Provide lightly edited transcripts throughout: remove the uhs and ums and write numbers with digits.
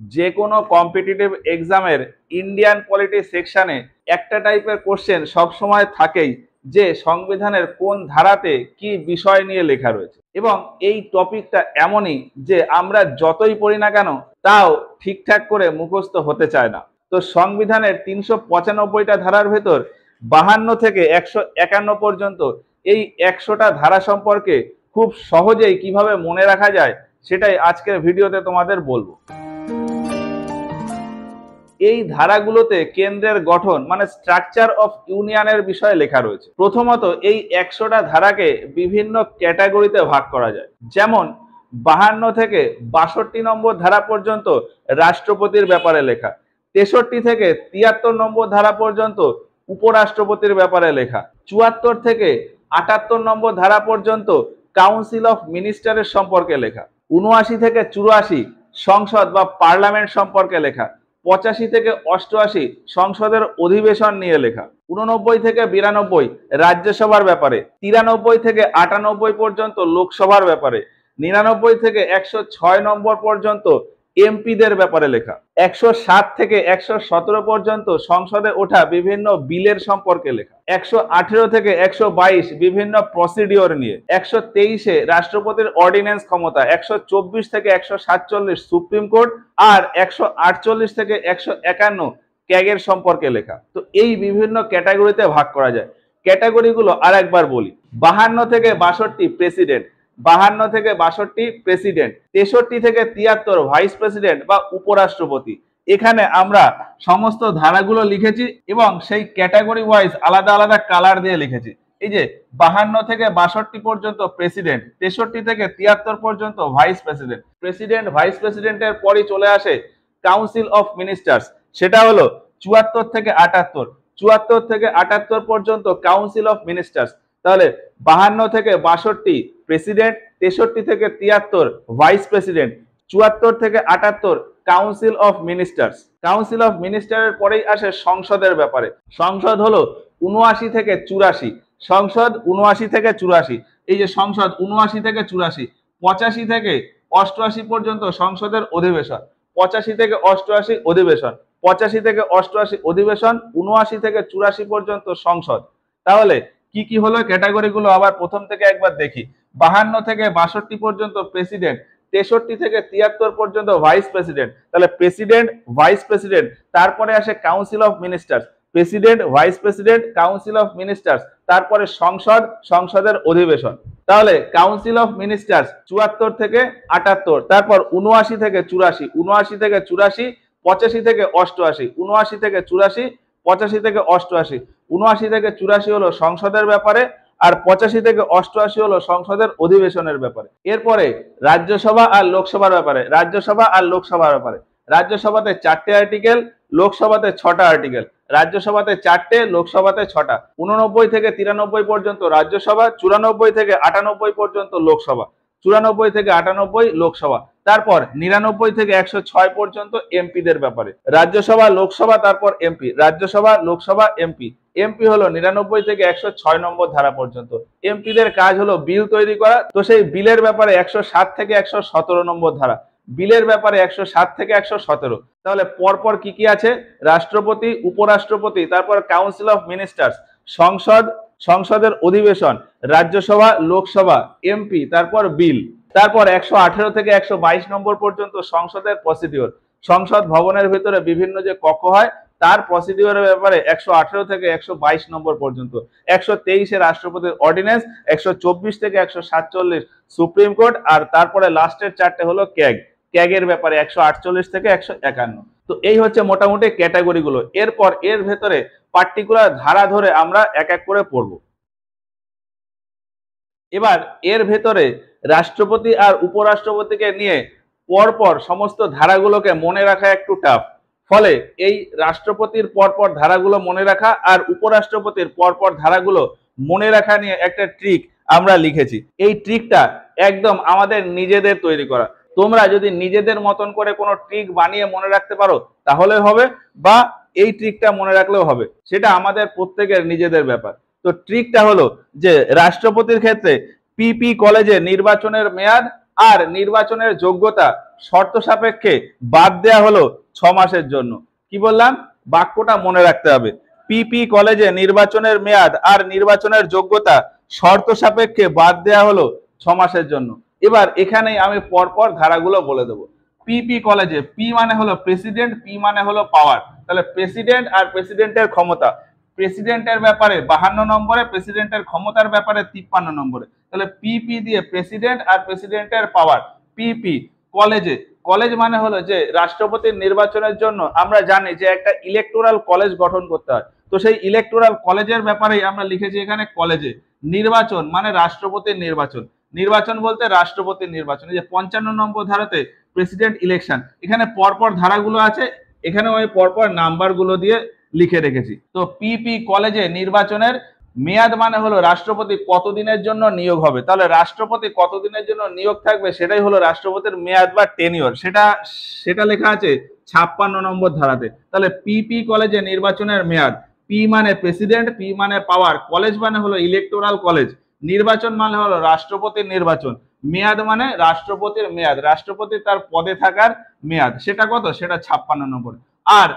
যে কোনো কম্পিটিটিভ এক্সামের ইন্ডিয়ান পলিটি সেকশনে একটা টাইপের কোশ্চেন সবসময় থাকেই, যে সংবিধানের কোন ধারাতে কি বিষয় নিয়ে লেখা রয়েছে। এবং এই টপিকটা এমনই যে আমরা যতই পড়ি না কেন তাও ঠিকঠাক করে মুখস্থ হতে চায় না। তো সংবিধানের 395টা ধারার ভেতর 52 থেকে 151 পর্যন্ত এই 100টা ধারা সম্পর্কে খুব সহজেই কিভাবে মনে রাখা যায় সেটাই আজকের ভিডিওতে তোমাদের বলবো। এই ধারাগুলোতে কেন্দ্রের গঠন মানে স্ট্রাকচার অফ ইউনিয়নের বিষয়ে লেখা রয়েছে। প্রথমত এই 100টা ধারাকে বিভিন্ন ক্যাটাগরিতে ভাগ করা যায়। যেমন 52 থেকে 62 নম্বর ধারা পর্যন্ত রাষ্ট্রপতির ব্যাপারে লেখা, 63 থেকে 73 নম্বর ধারা পর্যন্ত উপরাষ্ট্রপতির ব্যাপারে লেখা, 74 থেকে 78 নম্বর ধারা পর্যন্ত কাউন্সিল অফ মিনিস্টারের সম্পর্কে লেখা, 79 থেকে 84 সংসদ বা পার্লামেন্ট সম্পর্কে লেখা, 85 থেকে 88 সংসদের অধিবেশন নিয়ে লেখা, 89 থেকে 92 রাজ্যসভার ব্যাপারে, 93 থেকে 98 পর্যন্ত লোকসভার ব্যাপারে, 99 থেকে 106 নম্বর পর্যন্ত এমপিদের ব্যাপারে লেখা, 107 থেকে 117 পর্যন্ত সংসদে ওঠা বিভিন্ন বিলের সম্পর্কে লেখা, 118 থেকে 122 বিভিন্ন প্রসিডিওর নিয়ে, 123 রাষ্ট্রপতির অর্ডিন্যান্স ক্ষমতা, 124 থেকে 147 সুপ্রিম কোর্ট আর 148 থেকে 151 ক্যাগের সম্পর্কে লেখা। তো এই বিভিন্ন ক্যাটাগরিতে ভাগ করা যায়। ক্যাটাগরিগুলো আর একবার বলি। 52 থেকে 62 প্রেসিডেন্ট, 52 থেকে 62 প্রেসিডেন্ট, 63 থেকে 73 ভাইস প্রেসিডেন্ট বা উপরাষ্ট্রপতি। এখানে আমরা সমস্ত ধারাগুলো লিখেছি এবং সেই ক্যাটাগরি ওয়াইজ আলাদা আলাদা কালার দিয়ে লিখেছি। এই যে 52 থেকে 62 পর্যন্ত প্রেসিডেন্ট, 63 থেকে 73 পর্যন্ত ভাইস প্রেসিডেন্ট। প্রেসিডেন্ট ভাইস প্রেসিডেন্টের পরই চলে আসে কাউন্সিল অফ মিনিস্টার্স, সেটা হলো 74 থেকে 78, 74 থেকে 78 পর্যন্ত কাউন্সিল অফ মিনিস্টার্স। তাহলে 52 থেকে 62 প্রেসিডেন্ট, 63 থেকে 73 ভাইস প্রেসিডেন্ট, 74 থেকে 78 council of ministers. Council of মিনিস্টারের পরেই আসে সংসদের ব্যাপারে। সংসদ হলো 79 থেকে 84, সংসদ 79 থেকে 84। এই যে সংসদ 79 থেকে 84, 85 থেকে 88 পর্যন্ত সংসদের অধিবেশন, 85 থেকে 88 অধিবেশন, 85 থেকে 88 অধিবেশন, 79 থেকে 84 পর্যন্ত সংসদ। তাহলে কি কি হলো ক্যাটাগরিগুলো আবার প্রথম থেকে একবার দেখি। 52 থেকে 62 পর্যন্ত প্রেসিডেন্ট, 63 থেকে 73 পর্যন্ত ভাইস প্রেসিডেন্ট। তাহলে প্রেসিডেন্ট, ভাইস প্রেসিডেন্ট, তারপরে আসে council of ministers, president, vice president, council of ministers, তারপরে সংসদ, সংসদের অধিবেশন। তাহলে কাউন্সিল অফ মিনিস্টার্স 74 থেকে 78, তারপর 79 থেকে 84, 79 থেকে 84, 85 থেকে 88, 79 থেকে 84, 85 থেকে 88, 79 থেকে 84 হলো সংসদের ব্যাপারে, আর 85 থেকে 88 হলো সংসদের অধিবেশনের ব্যাপারে। এরপরে রাজ্যসভা আর লোকসভার ব্যাপারে, রাজ্যসভা আর লোকসভার ব্যাপারে। রাজ্যসভাতে 4টে আর্টিকেল, লোকসভাতে 6টা আর্টিকেল। রাজ্যসভাতে 4টে, লোকসভাতে 6টা। 89 থেকে 93 পর্যন্ত রাজ্যসভা, 94 থেকে 98 পর্যন্ত লোকসভা, 94 থেকে 98 লোকসভা। তারপর 99 থেকে 106 পর্যন্ত এমপিদের ব্যাপারে। রাজ্যসভা, লোকসভা, তারপর MP, Rajya Sabha, Lok Sabha, MP. MP হলো 99 থেকে 106 নম্বর ধারা পর্যন্ত। এমপিদের কাজ হলো বিল তৈরি করা। তো সেই বিলের ব্যাপারে 107 থেকে 117 নম্বর ধারা, বিলের ব্যাপারে 107 থেকে 117। তাহলে পরপর কি কি আছে? রাষ্ট্রপতি, উপরাষ্ট্রপতি, তারপর কাউন্সিল অফ মিনিস্টার্স, সংসদ, সংসদের অধিবেশন, রাজ্যসভা, লোকসভা, এমপি, তারপর বিল। তারপর 118 থেকে 122 নম্বর পর্যন্ত সংসদের প্রসিডিওর, সংসদ ভবনের ভিতরে বিভিন্ন যে কক্ষ হয় তার প্রসিডিওরের ব্যাপারে 118 থেকে 122 নম্বর পর্যন্ত। 123 রাষ্ট্রপতির অর্ডিন্যান্স, 124 থেকে 147 সুপ্রিম কোর্ট, আর তারপরে লাস্টের 4টে হলো ক্যাগ, ক্যাগের ব্যাপারে 148 থেকে 151। তো এই হচ্ছে মোটামুটি ক্যাটাগরিগুলো। এরপর এর ভেতরে পার্টিকুলার ধারা ধরে আমরা এক এক করে পড়ব। এবার এর ভেতরে রাষ্ট্রপতি আর উপরাষ্ট্রপতিকে নিয়ে পরপর সমস্ত ধারাগুলোকে মনে রাখা একটু টাফ। ফলে এই রাষ্ট্রপতির পরপর ধারাগুলো মনে রাখা আর উপরাষ্ট্রপতির পরপর ধারাগুলো মনে রাখা নিয়ে একটা ট্রিক আমরা লিখেছি। এই ট্রিকটা একদম আমাদের নিজেদের তৈরি করা। তোমরা যদি নিজেদের মতন করে কোনো ট্রিক বানিয়ে মনে রাখতে পারো তাহলে হবে, বা এই ট্রিকটা মনে রাখলেও হবে, সেটা আমাদের প্রত্যেকের নিজেদের ব্যাপার। তো ট্রিকটা হলো যে রাষ্ট্রপতির ক্ষেত্রে পিপি কলেজে নির্বাচনের মেয়াদ আর নির্বাচনের যোগ্যতা শর্ত সাপেক্ষে বাদ দেয়া হলো 6 মাসের জন্য। কি বললাম, বাক্যটা মনে রাখতে হবে। পিপি কলেজে নির্বাচনের মেয়াদ আর নির্বাচনের যোগ্যতা শর্ত সাপেক্ষে বাদ দেয়া হলো 6 মাসের জন্য। এবার এখানেই আমি পরপর ধারাগুলো বলে দেবো। পিপি কলেজে পি মানে হলো প্রেসিডেন্ট, পি মানে হলো পাওয়ার, তাহলে প্রেসিডেন্ট আর প্রেসিডেন্টের ক্ষমতা, প্রেসিডেন্টের ব্যাপারে 52 নম্বরে, প্রেসিডেন্টের ক্ষমতার ব্যাপারে 53 নম্বরে, তাহলে পিপি দিয়ে প্রেসিডেন্ট আর প্রেসিডেন্টের পাওয়ার। পিপি কলেজে, কলেজ মানে হলো যে রাষ্ট্রপতির নির্বাচনের জন্য আমরা জানি যে একটা ইলেকটোরাল কলেজ গঠন করতে হয়, তো সেই ইলেকটোরাল কলেজের ব্যাপারেই আমরা লিখেছি এখানে কলেজে। নির্বাচন মানে রাষ্ট্রপতির নির্বাচন, নির্বাচন বলতে রাষ্ট্রপতির নির্বাচন। এই যে 55 নম্বর ধারাতে প্রেসিডেন্ট ইলেকশন, এখানে পরপর ধারাগুলো আছে, এখানে ওই পরপর নাম্বারগুলো দিয়ে লিখে রেখেছি। তো পিপি কলেজে নির্বাচনের মেয়াদ মানে হলো রাষ্ট্রপতি কতদিনের জন্য নিয়োগ হবে, তাহলে রাষ্ট্রপতি কতদিনের জন্য নিয়োগ থাকবে সেটাই হলো রাষ্ট্রপতির মেয়াদ বা টেনিওর, সেটা লেখা আছে 56 নম্বর ধারাতে। তাহলে পিপি কলেজে নির্বাচনের মেয়াদ, পি মানে প্রেসিডেন্ট, পি মানে পাওয়ার, কলেজ মানে হলো ইলেকটোরাল কলেজ, নির্বাচন মানে হলো রাষ্ট্রপতির নির্বাচন, মেয়াদ মানে রাষ্ট্রপতির মেয়াদ, রাষ্ট্রপতি তার পদে থাকার মেয়াদ, সেটা কত, সেটা 56 নম্বর। আর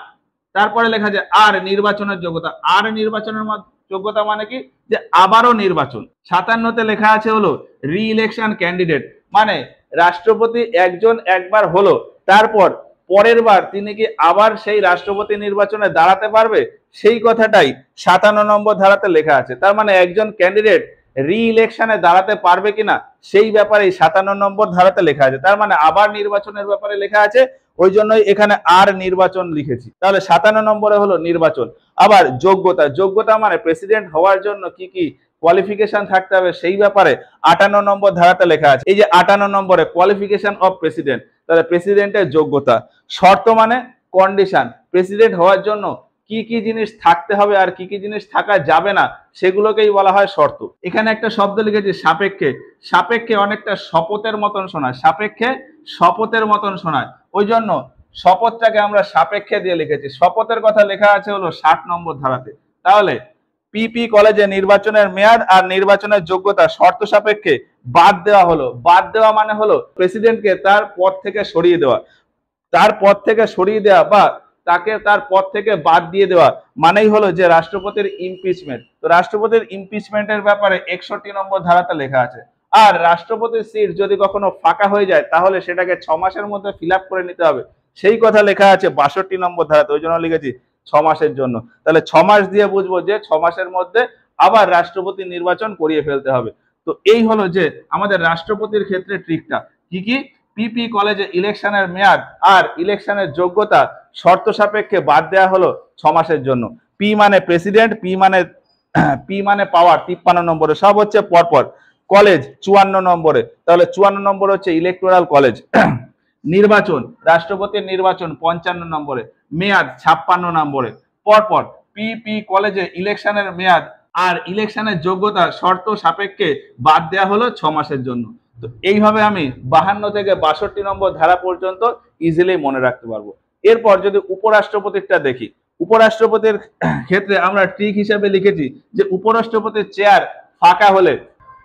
তারপরে লেখা যায় আর নির্বাচনের যোগ্যতা, আর নির্বাচনের যোগ্যতা মানে কি, যে আবারও নির্বাচন। 57তে লেখা আছে হলো রি ইলেকশন ক্যান্ডিডেট, মানে রাষ্ট্রপতি একজন একবার হলো, তারপর পরের বার তিনি কি আবার সেই রাষ্ট্রপতি নির্বাচনে দাঁড়াতে পারবে, সেই কথাটাই 57 নম্বর ধারাতে লেখা আছে। তার মানে একজন ক্যান্ডিডেট রি ইলেকশনে দাঁড়াতে পারবে কিনা সেই ব্যাপারে 57 নম্বর ধারাতে লেখা আছে। তার মানে আবার নির্বাচনের ব্যাপারে লেখা আছে, ওই জন্যই এখানে আর নির্বাচন লিখেছি। তাহলে 57 নম্বরে হলো নির্বাচন। আবার যোগ্যতা, যোগ্যতা মানে প্রেসিডেন্ট হওয়ার জন্য কি কি কোয়ালিফিকেশন থাকতে হবে সেই ব্যাপারে 58 নম্বর ধারাতে লেখা আছে। এই যে 58 নম্বরে কোয়ালিফিকেশন অফ প্রেসিডেন্ট, তাহলে প্রেসিডেন্টের যোগ্যতা। শর্ত মানে কন্ডিশন, প্রেসিডেন্ট হওয়ার জন্য কি কি জিনিস থাকতে হবে আর কি কি জিনিস থাকা যাবে না সেগুলোকেই বলা হয় শর্ত। এখানে একটা শব্দ লিখেছি সাপেক্ষে, সাপেক্ষে অনেকটা শপথের মতন শোনায়, সাপেক্ষে শপথের মতন শোনায়, ওই জন্য শপথটাকে আমরা সাপেক্ষে দিয়ে লিখেছি। শপথের কথা লেখা আছে হলো 60 নম্বর ধারাতে। তাহলে পিপি কলেজে নির্বাচনের মেয়াদ আর নির্বাচনের যোগ্যতা শর্ত সাপেক্ষে বাদ দেওয়া হলো। বাদ দেওয়া মানে হলো প্রেসিডেন্টকে তার পদ থেকে সরিয়ে দেওয়া, তার পদ থেকে সরিয়ে দেওয়া বা তাকে তার পদ থেকে বাদ দিয়ে দেওয়া মানেই হলো যে রাষ্ট্রপতির ইমপিচমেন্ট। তো রাষ্ট্রপতির ইমপিচমেন্টের ব্যাপারে 61 নম্বর ধারাতে লেখা আছে। আর রাষ্ট্রপতির সিট যদি কখনো ফাঁকা হয়ে যায় তাহলে সেটাকে 6 মাসের মধ্যে ফিল আপ করে নিতে হবে, সেই কথা লেখা আছে 62 নম্বর ধারাতে, ওই জন্য লিখেছি 6 মাসের জন্য। তাহলে 6 মাস দিয়ে বুঝবো যে 6 মাসের মধ্যে আবার রাষ্ট্রপতি নির্বাচন করিয়ে ফেলতে হবে। তো এই হলো যে আমাদের রাষ্ট্রপতির ক্ষেত্রে ট্রিকটা। কি কি, পিপি কলেজে ইলেকশনের মেয়াদ আর ইলেকশনের যোগ্যতা শর্ত সাপেক্ষে বাদ দেওয়া হলো 6 মাসের জন্য। পি মানে প্রেসিডেন্ট, পি মানে পাওয়ার 53 নম্বরে, সব হচ্ছে পরপর। কলেজ 54 নম্বরে, তাহলে 54 নম্বর হচ্ছে ইলেকটোরাল কলেজ। নির্বাচন, রাষ্ট্রপতির নির্বাচন 55 নম্বরে, মেয়াদ 56 নম্বরে, পরপর। পিপি কলেজে ইলেকশনের মেয়াদ আর ইলেকশনের যোগ্যতা শর্ত সাপেক্ষে বাদ দেওয়া হলো 6 মাসের জন্য। তো এইভাবে আমি 52 থেকে 62 নম্বর ধারা পর্যন্ত ইজিলি মনে রাখতে পারবো। এরপর যদি উপরাষ্ট্রপতিরটা দেখি, উপরাষ্ট্রপতির ক্ষেত্রে আমরা ট্রিক হিসেবে লিখেছি যে উপরাষ্ট্রপতির চেয়ার ফাঁকা হলে,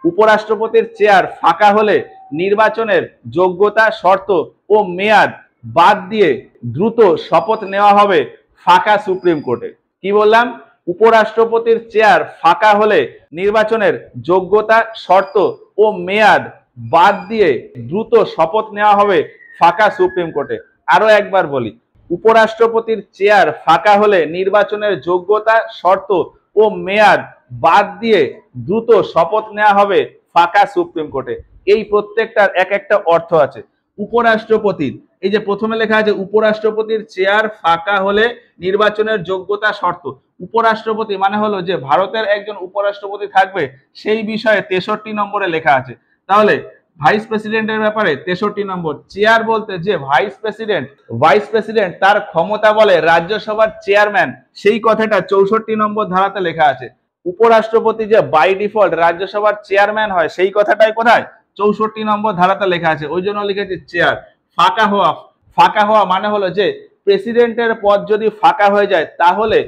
উপরাষ্ট্রপতির চেয়ার ফাঁকা হলে নির্বাচনের যোগ্যতা শর্ত ও মেয়াদ বাদ দিয়ে দ্রুত শপথ নেওয়া হবে ফাঁকা সুপ্রিম কোর্টে। কি বললাম, উপরাষ্ট্রপতির চেয়ার ফাঁকা হলে নির্বাচনের যোগ্যতা শর্ত ও মেয়াদ বাদ দিয়ে দ্রুত শপথ নেওয়া হবে ফাঁকা সুপ্রিম কোর্টে। আরো একবার বলি, উপরাষ্ট্রপতির চেয়ার ফাঁকা হলে নির্বাচনের যোগ্যতা শর্ত ও মেয়াদ বাদ দিয়ে দ্রুত শপথ নেওয়া হবে ফাঁকা সুপ্রিম কোর্টে। এই প্রত্যেকটার এক একটা অর্থ আছে। উপরাষ্ট্রপতির, এই যে প্রথমে লেখা আছে উপরাষ্ট্রপতির চেয়ার ফাঁকা হলে নির্বাচনের যোগ্যতা শর্ত, উপরাষ্ট্রপতি মানে হলো যে ভারতের একজন উপরাষ্ট্রপতি থাকবে সেই বিষয়ে 63 নম্বরে লেখা আছে। তাহলে ভাইস প্রেসিডেন্টের ব্যাপারে 63 নম্বর, চেয়ার বলতে যে ভাইস প্রেসিডেন্ট তার ক্ষমতা বলে রাজ্যসভার চেয়ারম্যান, সেই কথাটা 64 নম্বর ধারাতে লেখা আছে। উপরাষ্ট্রপতি যে বাই ডিফল্ট রাজ্যসভার চেয়ারম্যান হয় সেই কথাটাই কোথায়, 64 নম্বর ধারাতে লেখা আছে, ওই জন্য লিখেছি চেয়ার। ফাঁকা হওয়া, ফাঁকা হওয়া মানে হলো যে প্রেসিডেন্টের পদ যদি ফাঁকা হয়ে যায় তাহলে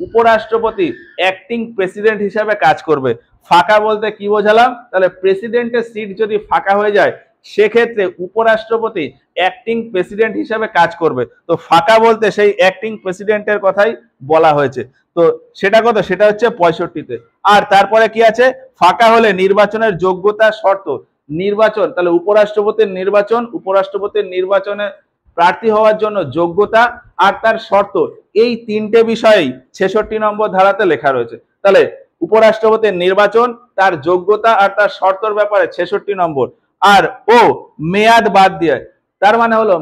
উপরাষ্ট্রপতি অ্যাক্টিং প্রেসিডেন্ট হিসাবে কাজ করবে। ফাঁকা বলতে কি বোঝালাম, তাহলে প্রেসিডেন্টের সিট যদি ফাঁকা হয়ে যায় সেক্ষেত্রে উপরাষ্ট্রপতি অ্যাক্টিং প্রেসিডেন্ট হিসাবে কাজ করবে। তো ফাঁকা বলতে সেই অ্যাক্টিং প্রেসিডেন্টের কথাই বলা হয়েছে। তো সেটা কত, সেটা হচ্ছে 65-তে। আর তারপরে কি আছে, ফাঁকা হলে নির্বাচনের যোগ্যতা শর্ত, নির্বাচন তাহলে উপরাষ্ট্রপতির নির্বাচনে প্রার্থী হওয়ার জন্য যোগ্যতা আর তার শর্ত, এই তিনটে বিষয়েই 66 নম্বর ধারাতে লেখা রয়েছে। তাহলে উপরাষ্ট্রপতির নির্বাচন, তার যোগ্যতা আর তার শর্তর ব্যাপারে 66 নম্বর। আর ও মেয়াদ বাদ দিয়ে, তার মানে হলো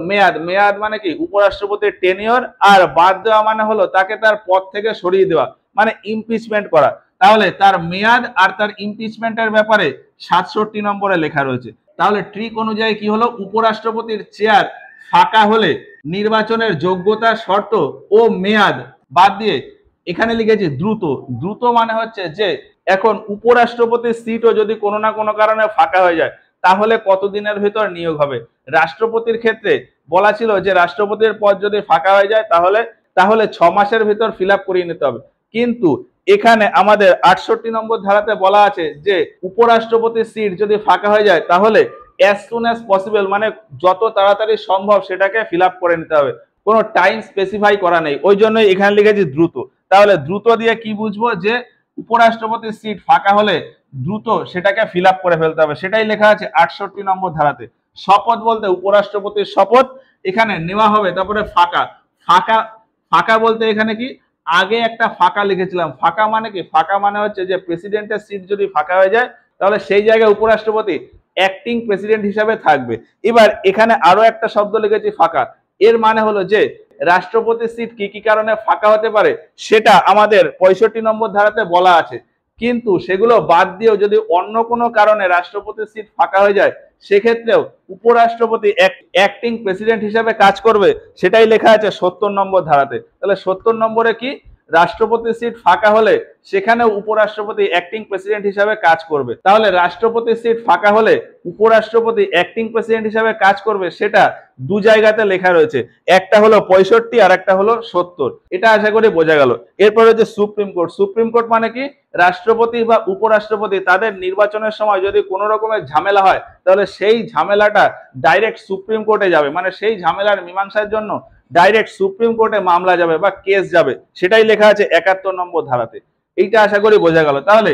মেয়াদ মানে কি, উপরাষ্ট্রপতির টেনিয়র, আর বাদ দেওয়া মানে হলো তাকে তার পদ থেকে সরিয়ে দেওয়া, মানে ইমপিচমেন্ট করা। তাহলে তার মেয়াদ আর তার ইমপিচমেন্টের ব্যাপারে 67 নম্বরে লেখা রয়েছে। তাহলে ট্রিক অনুযায়ী কি হলো, উপরাষ্ট্রপতির চেয়ার ফাঁকা হলে নির্বাচনের যোগ্যতা শর্ত ও মেয়াদ বাদ দিয়ে এখানে লিখেছি দ্রুত মানে হচ্ছে যে এখন উপরাষ্ট্রপতির সিটও যদি কোনো না কোনো কারণে ফাঁকা হয়ে যায় তাহলে কতদিনের ভিতর নিয়োগ হবে। রাষ্ট্রপতির ক্ষেত্রে বলা ছিল যে রাষ্ট্রপতির পদ যদি ফাঁকা হয়ে যায় তাহলে 6 মাসের ভিতর ফিল আপ করিয়ে নিতে হবে। কিন্তু এখানে আমাদের 68 নম্বর ধারাতে বলা আছে যে উপরাষ্ট্রপতির সিট যদি ফাঁকা হয়ে যায় তাহলে as soon as possible মানে যত তাড়াতাড়ি সম্ভব সেটাকে ফিল আপ করে নিতে হবে, কোনো টাইম স্পেসিফাই করা নেই। ওই জন্যই এখানে লিখেছি দ্রুত। তাহলে দ্রুত দিয়ে কি বুঝবো, যে উপরাষ্ট্রপতির সিট ফাঁকা হলে দ্রুত সেটাকে ফিল আপ করে ফেলতে হবে, সেটাই লেখা আছে 68 নম্বর ধারাতে। শপথ বলতে উপরাষ্ট্রপতির শপথ এখানে নেওয়া হবে, তারপরে ফাঁকা বলতে এখানে কি, আগে একটা ফাঁকা লিখেছিলাম, ফাঁকা মানে কি, ফাঁকা মানে হচ্ছে যে প্রেসিডেন্টের সিট যদি ফাঁকা হয়ে যায় তাহলে সেই জায়গায় উপরাষ্ট্রপতি অ্যাক্টিং প্রেসিডেন্ট হিসাবে থাকবে। এবার এখানে আরো একটা শব্দ লিখেছি ফাঁকা, এর মানে হলো যে রাষ্ট্রপতির সিট কি কি কারণে ফাঁকা হতে পারে সেটা আমাদের 65 নম্বর ধারাতে বলা আছে, কিন্তু সেগুলো বাদ দিয়েও যদি অন্য কোনো কারণে রাষ্ট্রপতির সিট ফাঁকা হয়ে যায় সেক্ষেত্রেও উপরাষ্ট্রপতি অ্যাক্টিং প্রেসিডেন্ট হিসাবে কাজ করবে, সেটাই লেখা আছে 70 নম্বর ধারাতে। তাহলে 70 নম্বরে কি, রাষ্ট্রপতির সিট ফাঁকা হলে সেখানেও উপরাষ্ট্রপতি অ্যাক্টিং প্রেসিডেন্ট হিসাবে কাজ করবে। তাহলে রাষ্ট্রপতির সিট ফাঁকা হলে উপরাষ্ট্রপতি অ্যাক্টিং প্রেসিডেন্ট হিসাবে কাজ করবে, সেটা দু জায়গাতে লেখা রয়েছে, একটা হলো 65 আর একটা হলো 70। এটা আশা করি বোঝা গেল। এরপর হচ্ছে সুপ্রিম কোর্ট মানে কি, রাষ্ট্রপতি বা উপরাষ্ট্রপতি তাদের নির্বাচনের সময় যদি কোনো রকমের ঝামেলা হয় তাহলে সেই ঝামেলাটা ডাইরেক্ট সুপ্রিম কোর্টে যাবে, মানে সেই ঝামেলার মীমাংসার জন্য ডাইরেক্ট সুপ্রিম কোর্টে মামলা যাবে বা কেস যাবে, সেটাই লেখা আছে 71 নম্বর ধারাতে। এইটা আশা করি বোঝা গেল। তাহলে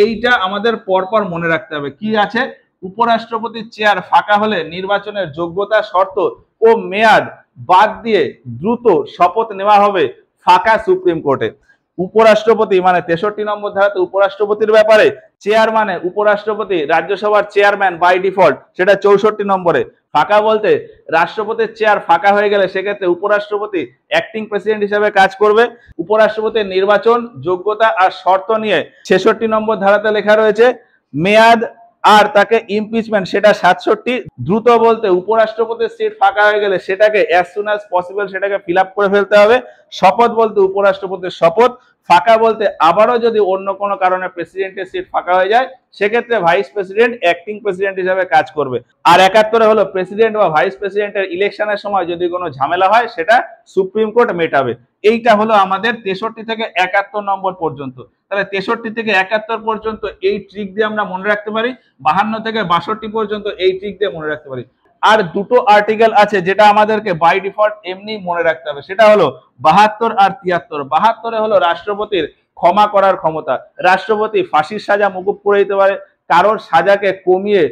এইটা আমাদের পরপর মনে রাখতে হবে, কি আছে, উপরাষ্ট্রপতির চেয়ার ফাঁকা হলে নির্বাচনের যোগ্যতা শর্ত ও মেয়াদ বাদ দিয়ে দ্রুত শপথ নেওয়া হবে ফাঁকা সুপ্রিম কোর্টে। উপরাষ্ট্রপতি মানে 63 নম্বর ধারাতে উপরাষ্ট্রপতির ব্যাপারে, চেয়ার মানে উপরাষ্ট্রপতি রাজ্যসভার চেয়ারম্যান বাই ডিফল্ট, সেটা 64 নম্বরে। ফাঁকা বলতে রাষ্ট্রপতির চেয়ার ফাঁকা হয়ে গেলে সেক্ষেত্রে উপরাষ্ট্রপতি অ্যাক্টিং প্রেসিডেন্ট হিসেবে কাজ করবে। উপরাষ্ট্রপতির নির্বাচন যোগ্যতা আর শর্ত নিয়ে 66 নম্বর ধারাতে লেখা রয়েছে। মেয়াদ আর তাকে ইমপিচমেন্ট সেটা 67। দ্রুত বলতে উপরাষ্ট্রপতির সিট ফাঁকা হয়ে গেলে সেটাকে as soon as possible সেটাকে ফিল আপ করে ফেলতে হবে। শপথ বলতে উপরাষ্ট্রপতির শপথ। ফাঁকা বলতে আবারও যদি অন্য কোনো কারণে প্রেসিডেন্টের সিট ফাঁকা হয়ে যায় সেক্ষেত্রে ভাইস প্রেসিডেন্ট অ্যাক্টিং প্রেসিডেন্ট হিসাবে কাজ করবে। আর 71 হলো প্রেসিডেন্ট বা ভাইস প্রেসিডেন্টের ইলেকশনের সময় যদি কোনো ঝামেলা হয় সেটা সুপ্রিম কোর্ট মেটাবে। এইটা হলো আমাদের 63 থেকে 71 নম্বর পর্যন্ত। তাহলে 63 থেকে 71 পর্যন্ত এই ট্রিক দিয়ে আমরা মনে রাখতে পারি, 52 থেকে 62 পর্যন্ত এই ট্রিক দিয়ে মনে রাখতে পারি। আর দুটো আর্টিকেল আছে যেটা আমাদেরকে বাই ডিফল্ট এমনি মনে রাখতে হবে, সেটা হলো 72 আর 73। 72 হলো রাষ্ট্রপতির ক্ষমা করার ক্ষমতা, রাষ্ট্রপতি ফাঁসির সাজা মকুব করে দিতে পারে, কারোর সাজাকে কমিয়ে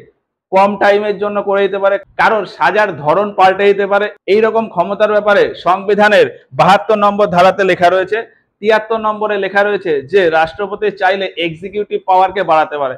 কম টাইমের জন্য করে দিতে পারে, কারোর সাজার ধরন পাল্টে দিতে পারে, এইরকম ক্ষমতার ব্যাপারে সংবিধানের 72 নম্বর ধারাতে লেখা রয়েছে। 73 নম্বরে লেখা রয়েছে যে রাষ্ট্রপতি চাইলে এক্সিকিউটিভ পাওয়ারকে বাড়াতে পারে,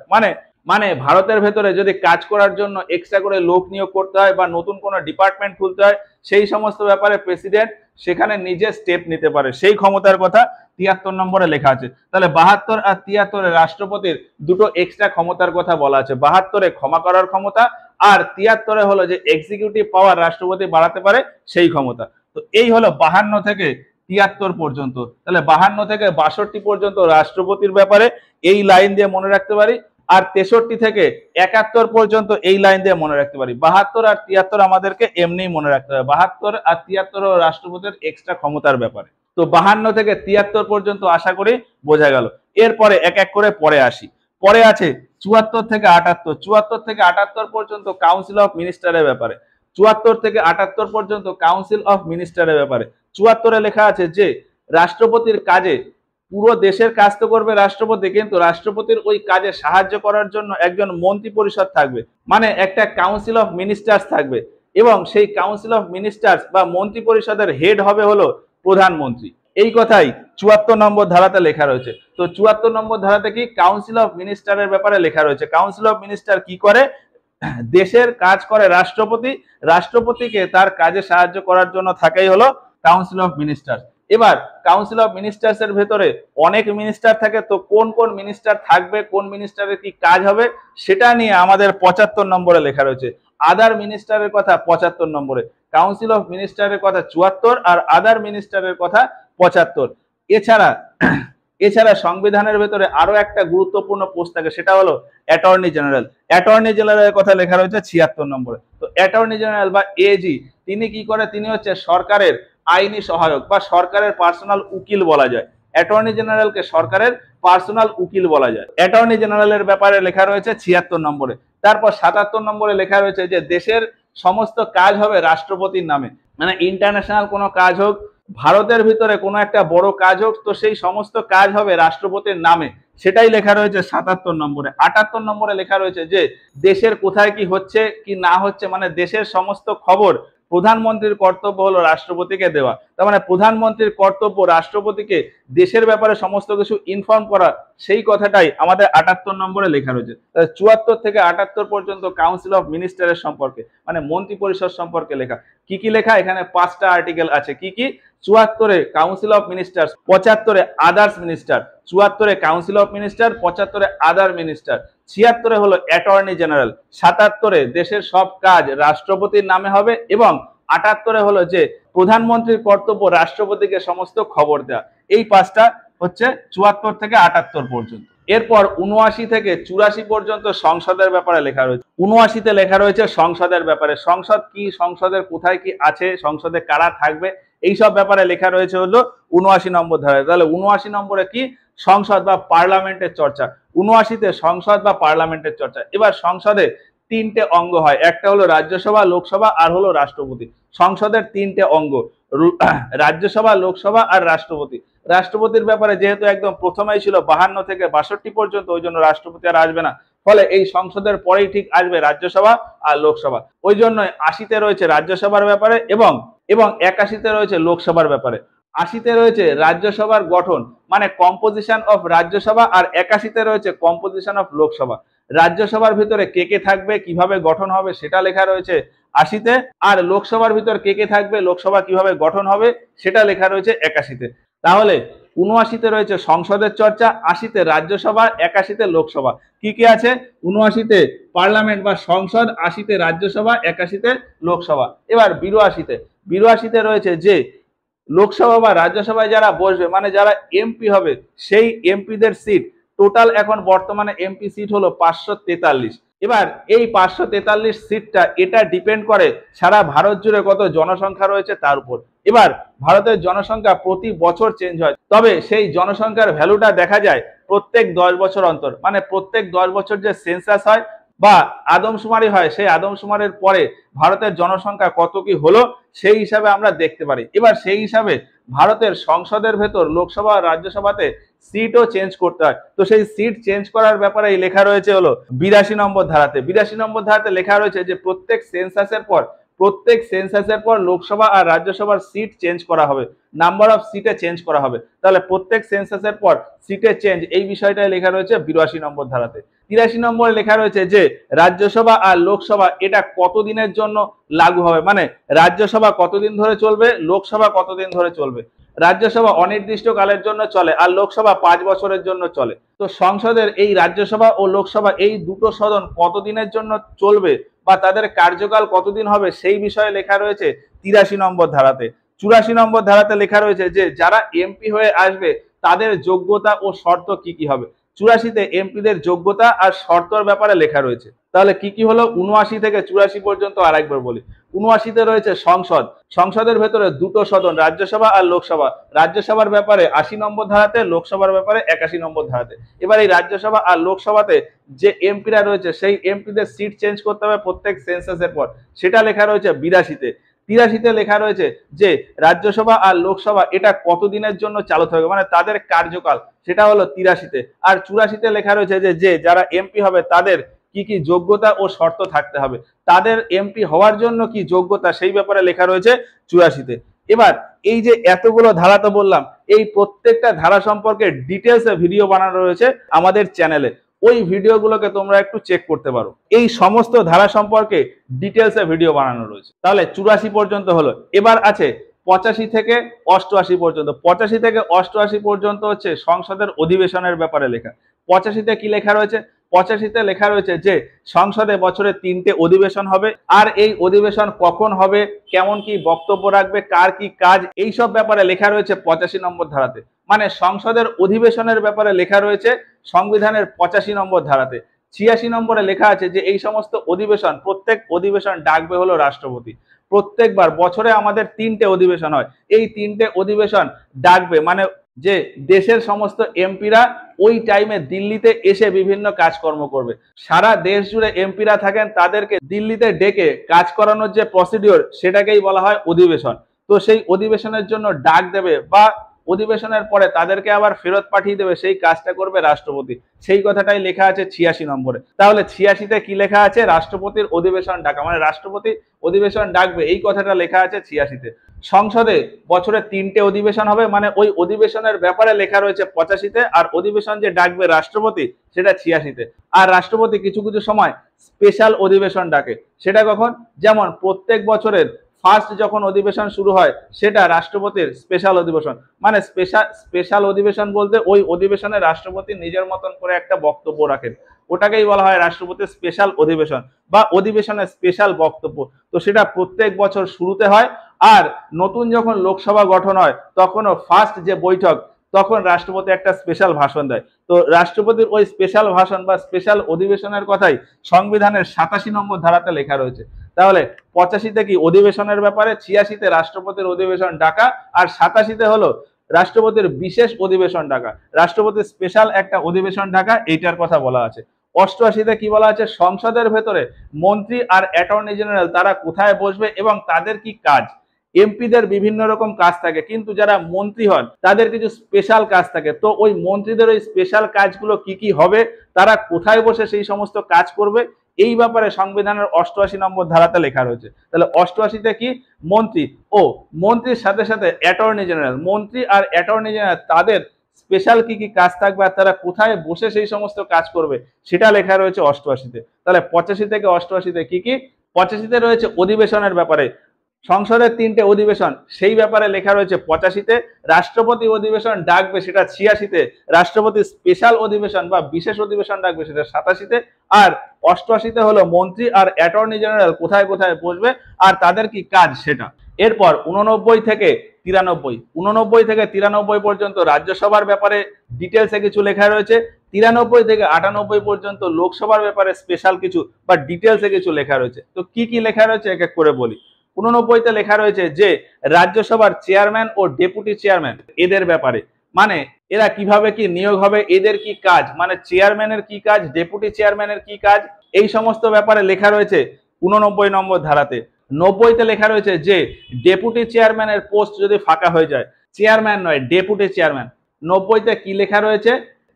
মানে ভারতের ভেতরে যদি কাজ করার জন্য এক্সট্রা করে লোক নিয়োগ করতে হয় বা নতুন কোনো ডিপার্টমেন্ট খুলতে হয় সেই সমস্ত ব্যাপারে প্রেসিডেন্ট সেখানে নিজে স্টেপ নিতে পারে, সেই ক্ষমতার কথা 73 নম্বরে লেখা আছে। তাহলে 72 আর 73 রাষ্ট্রপতির দুটো এক্সট্রা ক্ষমতার কথা বলা আছে। 72 ক্ষমা করার ক্ষমতা আর 73 হলো যে এক্সিকিউটিভ পাওয়ার রাষ্ট্রপতি বাড়াতে পারে সেই ক্ষমতা। তো এই হলো 52 থেকে 73 পর্যন্ত। তাহলে 52 থেকে 62 পর্যন্ত রাষ্ট্রপতির ব্যাপারে এই লাইন দিয়ে মনে রাখতে পারি, আর 63 থেকে 71 পর্যন্ত এই লাইন দিয়ে মনে রাখতে পারি। 72 আর 73 আমাদেরকে এমনি মনে রাখতে হবে। 72 আর 73 রাষ্ট্রপতির এক্সট্রা ক্ষমতার ব্যাপারে। তো 52 থেকে 73 পর্যন্ত আশা করি বোঝা গেল। এরপরে এক এক করে পরে আসি। পরে আছে 74 থেকে 78, 74 থেকে 78 পর্যন্ত কাউন্সিল অফ মিনিস্টারের ব্যাপারে, 74 থেকে 78 পর্যন্ত কাউন্সিল অফ মিনিস্টারের ব্যাপারে। 74-এ লেখা আছে যে রাষ্ট্রপতির কাজে, পুরো দেশের কাজ তো করবে রাষ্ট্রপতি, কিন্তু রাষ্ট্রপতির ওই কাজে সাহায্য করার জন্য একজন মন্ত্রী পরিষদ থাকবে, মানে একটা কাউন্সিল অফ মিনিস্টার্স থাকবে, এবং সেই কাউন্সিল অফ মিনিস্টার্স বা মন্ত্রী পরিষদের হেড হবে হলো প্রধানমন্ত্রী। এই কথাই 74 নম্বর ধারাতে লেখা রয়েছে। তো 74 নম্বর ধারাতে কি কাউন্সিল অফ মিনিস্টারের ব্যাপারে লেখা রয়েছে। কাউন্সিল অফ মিনিস্টার কি করে? দেশের কাজ করে রাষ্ট্রপতি, রাষ্ট্রপতিকে তার কাজে সাহায্য করার জন্য থাকেই হলো কাউন্সিল অফ মিনিস্টার। এবার কাউন্সিল অফ মিনিস্টার্স এর ভেতরে অনেক মিনিস্টার থাকে, তো কোন কোন মিনিস্টার থাকবে, কোন মিনিস্টারের কি কাজ হবে, সেটা নিয়ে আমাদের 75 নম্বরে লেখা রয়েছে। আদার মিনিস্টারের কথা 75 নম্বরে, কাউন্সিল অফ মিনিস্টারের কথা 74 আর আদার মিনিস্টারের কথা 75। এছাড়া এছাড়া সংবিধানের ভেতরে আরো একটা গুরুত্বপূর্ণ পোস্ট থাকে, সেটা হলো অ্যাটর্নি জেনারেল। অ্যাটর্নি জেনারেলের কথা লেখা রয়েছে 76 নম্বরে। তো অ্যাটর্নি জেনারেল বা এজি তিনি কি করে? তিনি হচ্ছে সরকারের আইনি সহায়ক বা সরকারের পার্সোনাল উকিল বলা যায়। অ্যাটর্নি জেনারেলকে সরকারের পার্সোনাল উকিল বলা যায়। অ্যাটর্নি জেনারেলের ব্যাপারে লেখা রয়েছে 76 নম্বরে। তারপর 77 নম্বরে লেখা রয়েছে যে দেশের সমস্ত কাজ হবে রাষ্ট্রপতির নামে, মানে ইন্টারন্যাশনাল কোনো কাজ হোক, ভারতের ভিতরে কোনো একটা বড় কাজ হোক, তো সেই সমস্ত কাজ হবে রাষ্ট্রপতির নামে, সেটাই লেখা রয়েছে 77 নম্বরে। 78 নম্বরে লেখা রয়েছে যে দেশের কোথায় কি হচ্ছে কি না হচ্ছে, মানে দেশের সমস্ত খবর প্রধানমন্ত্রীর কর্তব্য হলো রাষ্ট্রপতিকে দেওয়া। তার মানে প্রধানমন্ত্রীর কর্তব্য রাষ্ট্রপতিকে দেশের ব্যাপারে সমস্ত কিছু ইনফর্ম করা, সেই কথাটাই আমাদের 78 নম্বরে লেখা রয়েছে। 74 থেকে 78 পর্যন্ত কাউন্সিল অফ মিনিস্টারের সম্পর্কে, মানে মন্ত্রী পরিষদ সম্পর্কে লেখা। কি কি লেখা? এখানে 5টা আর্টিকেল আছে। কি কি? 74-এ কাউন্সিল অফ মিনিস্টার, 75-এ আদার্স মিনিস্টার, 74-এ কাউন্সিল অফ মিনিস্টার, 75-এ আদার মিনিস্টার, 76-এ হলো অ্যাটর্নি জেনারেল, 77-এ দেশের সব কাজ রাষ্ট্রপতির নামে হবে, এবং 78-এ হলো যে প্রধানমন্ত্রীর কর্তব্য রাষ্ট্রপতিকে সমস্ত খবর দেওয়া। এই 5টা হচ্ছে 74 থেকে 78 পর্যন্ত। এরপর 79 থেকে 84 পর্যন্ত সংসদের ব্যাপারে লেখা রয়েছে। 79-তে লেখা রয়েছে সংসদের ব্যাপারে, সংসদ কি, সংসদের কোথায় কি আছে, সংসদে কারা থাকবে, এইসব ব্যাপারে লেখা রয়েছে হলো 79 নম্বর ধারায়। তাহলে 79 নম্বরে কি? সংসদ বা পার্লামেন্টের চর্চা। 79-তে সংসদ বা পার্লামেন্টের চর্চা। এবার সংসদে 3টে অঙ্গ হয়, একটা হলো রাজ্যসভা, লোকসভা আর হলো রাষ্ট্রপতি। সংসদের 3টে অঙ্গ, রাজ্যসভা, লোকসভা আর রাষ্ট্রপতি। রাষ্ট্রপতির ব্যাপারে যেহেতু একদম প্রথমেই ছিল 52 থেকে 62 পর্যন্ত, ওই জন্য রাষ্ট্রপতি আর আসবে না, ফলে এই সংসদের পরেই ঠিক আসবে রাজ্যসভা আর লোকসভা। ওই জন্য 80-তে রয়েছে রাজ্যসভার ব্যাপারে এবং 81-তে রয়েছে লোকসভার ব্যাপারে। 80-তে রয়েছে রাজ্যসভার গঠন, মানে কম্পোজিশন অফ রাজ্যসভা, আর 81-তে রয়েছে কম্পোজিশন অফ লোকসভা। রাজ্যসভার ভিতরে কে কে থাকবে, কিভাবে গঠন হবে, সেটা লেখা রয়েছে 80-তে, আর লোকসভার ভিতর কে কে থাকবে, লোকসভা কিভাবে গঠন হবে, সেটা লেখা রয়েছে 81-তে। তাহলে 79-তে রয়েছে সংসদের চর্চা, 80-তে রাজ্যসভা, 81-তে লোকসভা। কি কি আছে? 79-তে পার্লামেন্ট বা সংসদ, 80-তে রাজ্যসভা, 81-তে লোকসভা। এবার 82-তে রয়েছে যে লোকসভা বা রাজ্যসভায় যারা বসবে, মানে যারা এমপি হবে, সেই এমপিদের সিট টোটাল এখন বর্তমানে এমপি সিট হলো 543। এবার এই 543 সিটটা এটা ডিপেন্ড করে সারা ভারত জুড়ে কত জনসংখ্যা রয়েছে তার উপর। এবার ভারতের জনসংখ্যা প্রতি বছর চেঞ্জ হয়, তবে সেই জনসংখ্যার ভ্যালুটা দেখা যায় প্রত্যেক 10 বছর অন্তর, মানে প্রত্যেক 10 বছর যে সেন্সাস হয় বা আদমশুমারি হয়, সেই আদমশুমারির পরে ভারতের জনসংখ্যা কত কি হলো সেই হিসাবে আমরা দেখতে পারি। এবার সেই হিসাবে ভারতের সংসদের ভেতর লোকসভা আর রাজ্যসভাতে সিটও চেঞ্জ করতে হয়। তো সেই সিট চেঞ্জ করার ব্যাপারে লেখা রয়েছে হলো 82 নম্বর ধারাতে। 82 নম্বর ধারাতে লেখা রয়েছে যে প্রত্যেক সেন্সাসের পর লোকসভা আর রাজ্যসভার সিট চেঞ্জ করা হবে, নাম্বার অফ সিটে চেঞ্জ করা হবে। তাহলে প্রত্যেক সেন্সাসের পর সিটে চেঞ্জ, এই বিষয়টাই লেখা রয়েছে 82 নম্বর ধারাতে। 83 নম্বরে লেখা রয়েছে যে রাজ্যসভা আর লোকসভা এটা কতদিনের জন্য লাগু হবে, মানে রাজ্যসভা কতদিন ধরে চলবে, লোকসভা কতদিন ধরে চলবে। রাজ্যসভা অনির্দিষ্ট কালের জন্য চলে আর লোকসভা 5 বছরের জন্য চলে। তো সংসদের এই রাজ্যসভা ও লোকসভা এই দুটো সদন কতদিনের জন্য চলবে বা তাদের কার্যকাল কতদিন হবে, সেই বিষয়ে লেখা রয়েছে 83 নম্বর ধারাতে। 84 নম্বর ধারাতে লেখা রয়েছে যে যারা এমপি হয়ে আসবে তাদের যোগ্যতা ও শর্ত কি কি হবে। 84-তে এমপিদের যোগ্যতা আর শর্তর ব্যাপারে লেখা রয়েছে। তাহলে কি কি হলো? ৭৯ থেকে ৮৪ পর্যন্ত আরেকবার বলি। ৭৯-তে রয়েছে সংসদ, সংসদের ভেতরে দুটো সদন, রাজ্যসভা আর লোকসভা। রাজ্যসভার ব্যাপারে ৮০ নম্বর ধারাতে, লোকসভার ব্যাপারে ৮১ নম্বর ধারাতে। এবার এই রাজ্যসভা আর লোকসভাতে যে এমপিরা রয়েছে সেই এমপিদের সিট চেঞ্জ করতে হবে প্রত্যেক সেন্সাসের পর, সেটা লেখা রয়েছে ৮২-তে। ৮৩-তে লেখা রয়েছে যে রাজ্যসভা আর লোকসভা এটা কতদিনের জন্য চালু থাকবে, মানে তাদের কার্যকাল, সেটা হলো ৮৩-তে। আর ৮৪-তে লেখা রয়েছে যে যারা এমপি হবে তাদের কি কি যোগ্যতা ও শর্ত থাকতে হবে, তাদের এমপি হওয়ার জন্য কি যোগ্যতা সেই ব্যাপারে লেখা রয়েছে ৮৪-তে। এবার এই যে এতগুলো ধারা তো বললাম, এই প্রত্যেকটা ধারা সম্পর্কে ডিটেলসে ভিডিও বানানো রয়েছে আমাদের চ্যানেলে, ওই ভিডিওগুলোকে তোমরা একটু চেক করতে পারো। এই সমস্ত ধারা সম্পর্কে ডিটেলসে ভিডিও বানানো রয়েছে। তাহলে ৮৪ পর্যন্ত হলো। এবার আছে ৮৫ থেকে ৮৮ পর্যন্ত। ৮৫ থেকে ৮৮ পর্যন্ত হচ্ছে সংসদের অধিবেশনের ব্যাপারে লেখা। ৮৫-তে কি লেখা রয়েছে? ৮৫-তে লেখা রয়েছে যে সংসদে বছরে ৩টে অধিবেশন হবে, আর এই অধিবেশন কখন হবে, কেমন কি বক্তব্য রাখবে, কার কি কাজ, এই সব ব্যাপারে লেখা রয়েছে ৮৫ নম্বর ধারাতে। মানে সংসদের অধিবেশনের ব্যাপারে লেখা রয়েছে সংবিধানের ৮৫ নম্বর ধারাতে। ৮৬ নম্বরে লেখা আছে যে এই সমস্ত অধিবেশন, প্রত্যেক অধিবেশন ডাকবে হলো রাষ্ট্রপতি। প্রত্যেকবার বছরে আমাদের ৩টে অধিবেশন হয়, এই ৩টে অধিবেশন ডাকবে মানে যে দেশের সমস্ত এমপিরা ওই টাইমে দিল্লিতে এসে বিভিন্ন কাজকর্ম করবে। সারা দেশ জুড়ে এমপিরা থাকেন, তাদেরকে দিল্লিতে ডেকে কাজ করানোর যে প্রসিডিওর সেটাকেই বলা হয় অধিবেশন। তো সেই অধিবেশনের জন্য ডাক দেবে বা অধিবেশনের পরে তাদেরকে আবার ফেরত পাঠিয়ে দেবে, সেই কাজটা করবে রাষ্ট্রপতি। সেই কথাটাই লেখা আছে ৮৬ নম্বরে। তাহলে ৮৬-তে কি লেখা আছে? রাষ্ট্রপতির অধিবেশন ডাকা, মানে রাষ্ট্রপতি অধিবেশন ডাকবে, এই কথাটা লেখা আছে ৮৬-তে। সংসদে বছরে ৩টে অধিবেশন হবে, মানে ওই অধিবেশনের ব্যাপারে লেখা রয়েছে ৮৫-তে, আর অধিবেশন যে ডাকবে রাষ্ট্রপতি সেটা ৮৬-তে। আর রাষ্ট্রপতি কিছু কিছু সময় স্পেশাল অধিবেশন ডাকে, সেটা কখন? যেমন প্রত্যেক বছরের ফার্স্ট যখন অধিবেশন শুরু হয় সেটা রাষ্ট্রপতির স্পেশাল অধিবেশন। মানে স্পেশাল অধিবেশন বলতে ওই অধিবেশনে রাষ্ট্রপতি নিজের মতন করে একটা বক্তব্য রাখেন, ওটাকেই বলা হয় রাষ্ট্রপতির স্পেশাল অধিবেশন বা অধিবেশনের স্পেশাল বক্তব্য। তো সেটা প্রত্যেক বছর শুরুতে হয়। আর নতুন যখন লোকসভা গঠন হয় তখনও ফার্স্ট যে বৈঠক, তখন রাষ্ট্রপতি একটা স্পেশাল ভাষণ দেয়। তো রাষ্ট্রপতির ওই স্পেশাল ভাষণ বা স্পেশাল অধিবেশনের কথাই সংবিধানের ৮৭ নম্বর ধারাতে লেখা রয়েছে। তাহলে ৮৫-তে কি অধিবেশনের ব্যাপারে, ৮৬-তে রাষ্ট্রপতির অধিবেশন ডাকা, আর ৮৭-তে হলো রাষ্ট্রপতির বিশেষ অধিবেশন ডাকা, রাষ্ট্রপতির স্পেশাল একটা অধিবেশন ডাকা, এইটার কথা বলা আছে। ৮৮-তে কি বলা আছে? সংসদের ভেতরে মন্ত্রী আর অ্যাটর্নি জেনারেল তারা কোথায় বসবে এবং তাদের কি কাজ। এমপিদের বিভিন্ন রকম কাজ থাকে, কিন্তু যারা মন্ত্রী হন তাদের কিছু স্পেশাল কাজ থাকে। তো ওই মন্ত্রীদের ওই স্পেশাল কাজগুলো কি কি হবে, তারা কোথায় বসে সেই সমস্ত কাজ করবে, এই ব্যাপারে সংবিধানের ৮৮ নম্বর ধারাতে লেখা রয়েছে। তাহলে ৮৮-তে কি? মন্ত্রী ও মন্ত্রীর সাথে সাথে অ্যাটর্নি জেনারেল, মন্ত্রী আর অ্যাটর্নি জেনারেল তাদের স্পেশাল কি কি কাজ থাকবে আর তারা কোথায় বসে সেই সমস্ত কাজ করবে সেটা লেখা রয়েছে ৮৮-তে। তাহলে ৮৫ থেকে ৮৮-তে কি কি? ৮৫-তে রয়েছে অধিবেশনের ব্যাপারে, সংসদের ৩টে অধিবেশন সেই ব্যাপারে লেখা রয়েছে ৮৫-তে। রাষ্ট্রপতি অধিবেশন ডাকবে সেটা ৮৬-তে, রাষ্ট্রপতি স্পেশাল অধিবেশন বা বিশেষ অধিবেশন ডাকবে সেটা ৮৭-তে, আর ৮৮-তে হলো মন্ত্রী আর অ্যাটর্নি জেনারেল কোথায় কোথায় বসবে আর তাদের কি কাজ সেটা। এরপর ৮৯ থেকে ৯৩, ৮৯ থেকে ৯৩ পর্যন্ত রাজ্যসভার ব্যাপারে ডিটেলসে কিছু লেখা রয়েছে। ৯৩ থেকে ৯৮ পর্যন্ত লোকসভার ব্যাপারে স্পেশাল কিছু বা ডিটেলসে কিছু লেখা রয়েছে। তো কি কি লেখা রয়েছে এক এক করে বলি। ৮৯-তে লেখা রয়েছে যে রাজ্যসভার চেয়ারম্যান ও ডেপুটি চেয়ারম্যান এদের ব্যাপারে, মানে এরা কিভাবে কি নিয়োগ হবে, এদের কি কাজ, মানে চেয়ারম্যানের কি কাজ, ডেপুটি চেয়ারম্যানের কি কাজ, এই সমস্ত ব্যাপারে লেখা রয়েছে ৮৯ নম্বর ধারাতে। ৯০-তে লেখা রয়েছে যে ডেপুটি চেয়ারম্যানের পোস্ট যদি ফাঁকা হয়ে যায়, চেয়ারম্যান নয় ডেপুটি চেয়ারম্যান। ৯০-তে কি লেখা রয়েছে?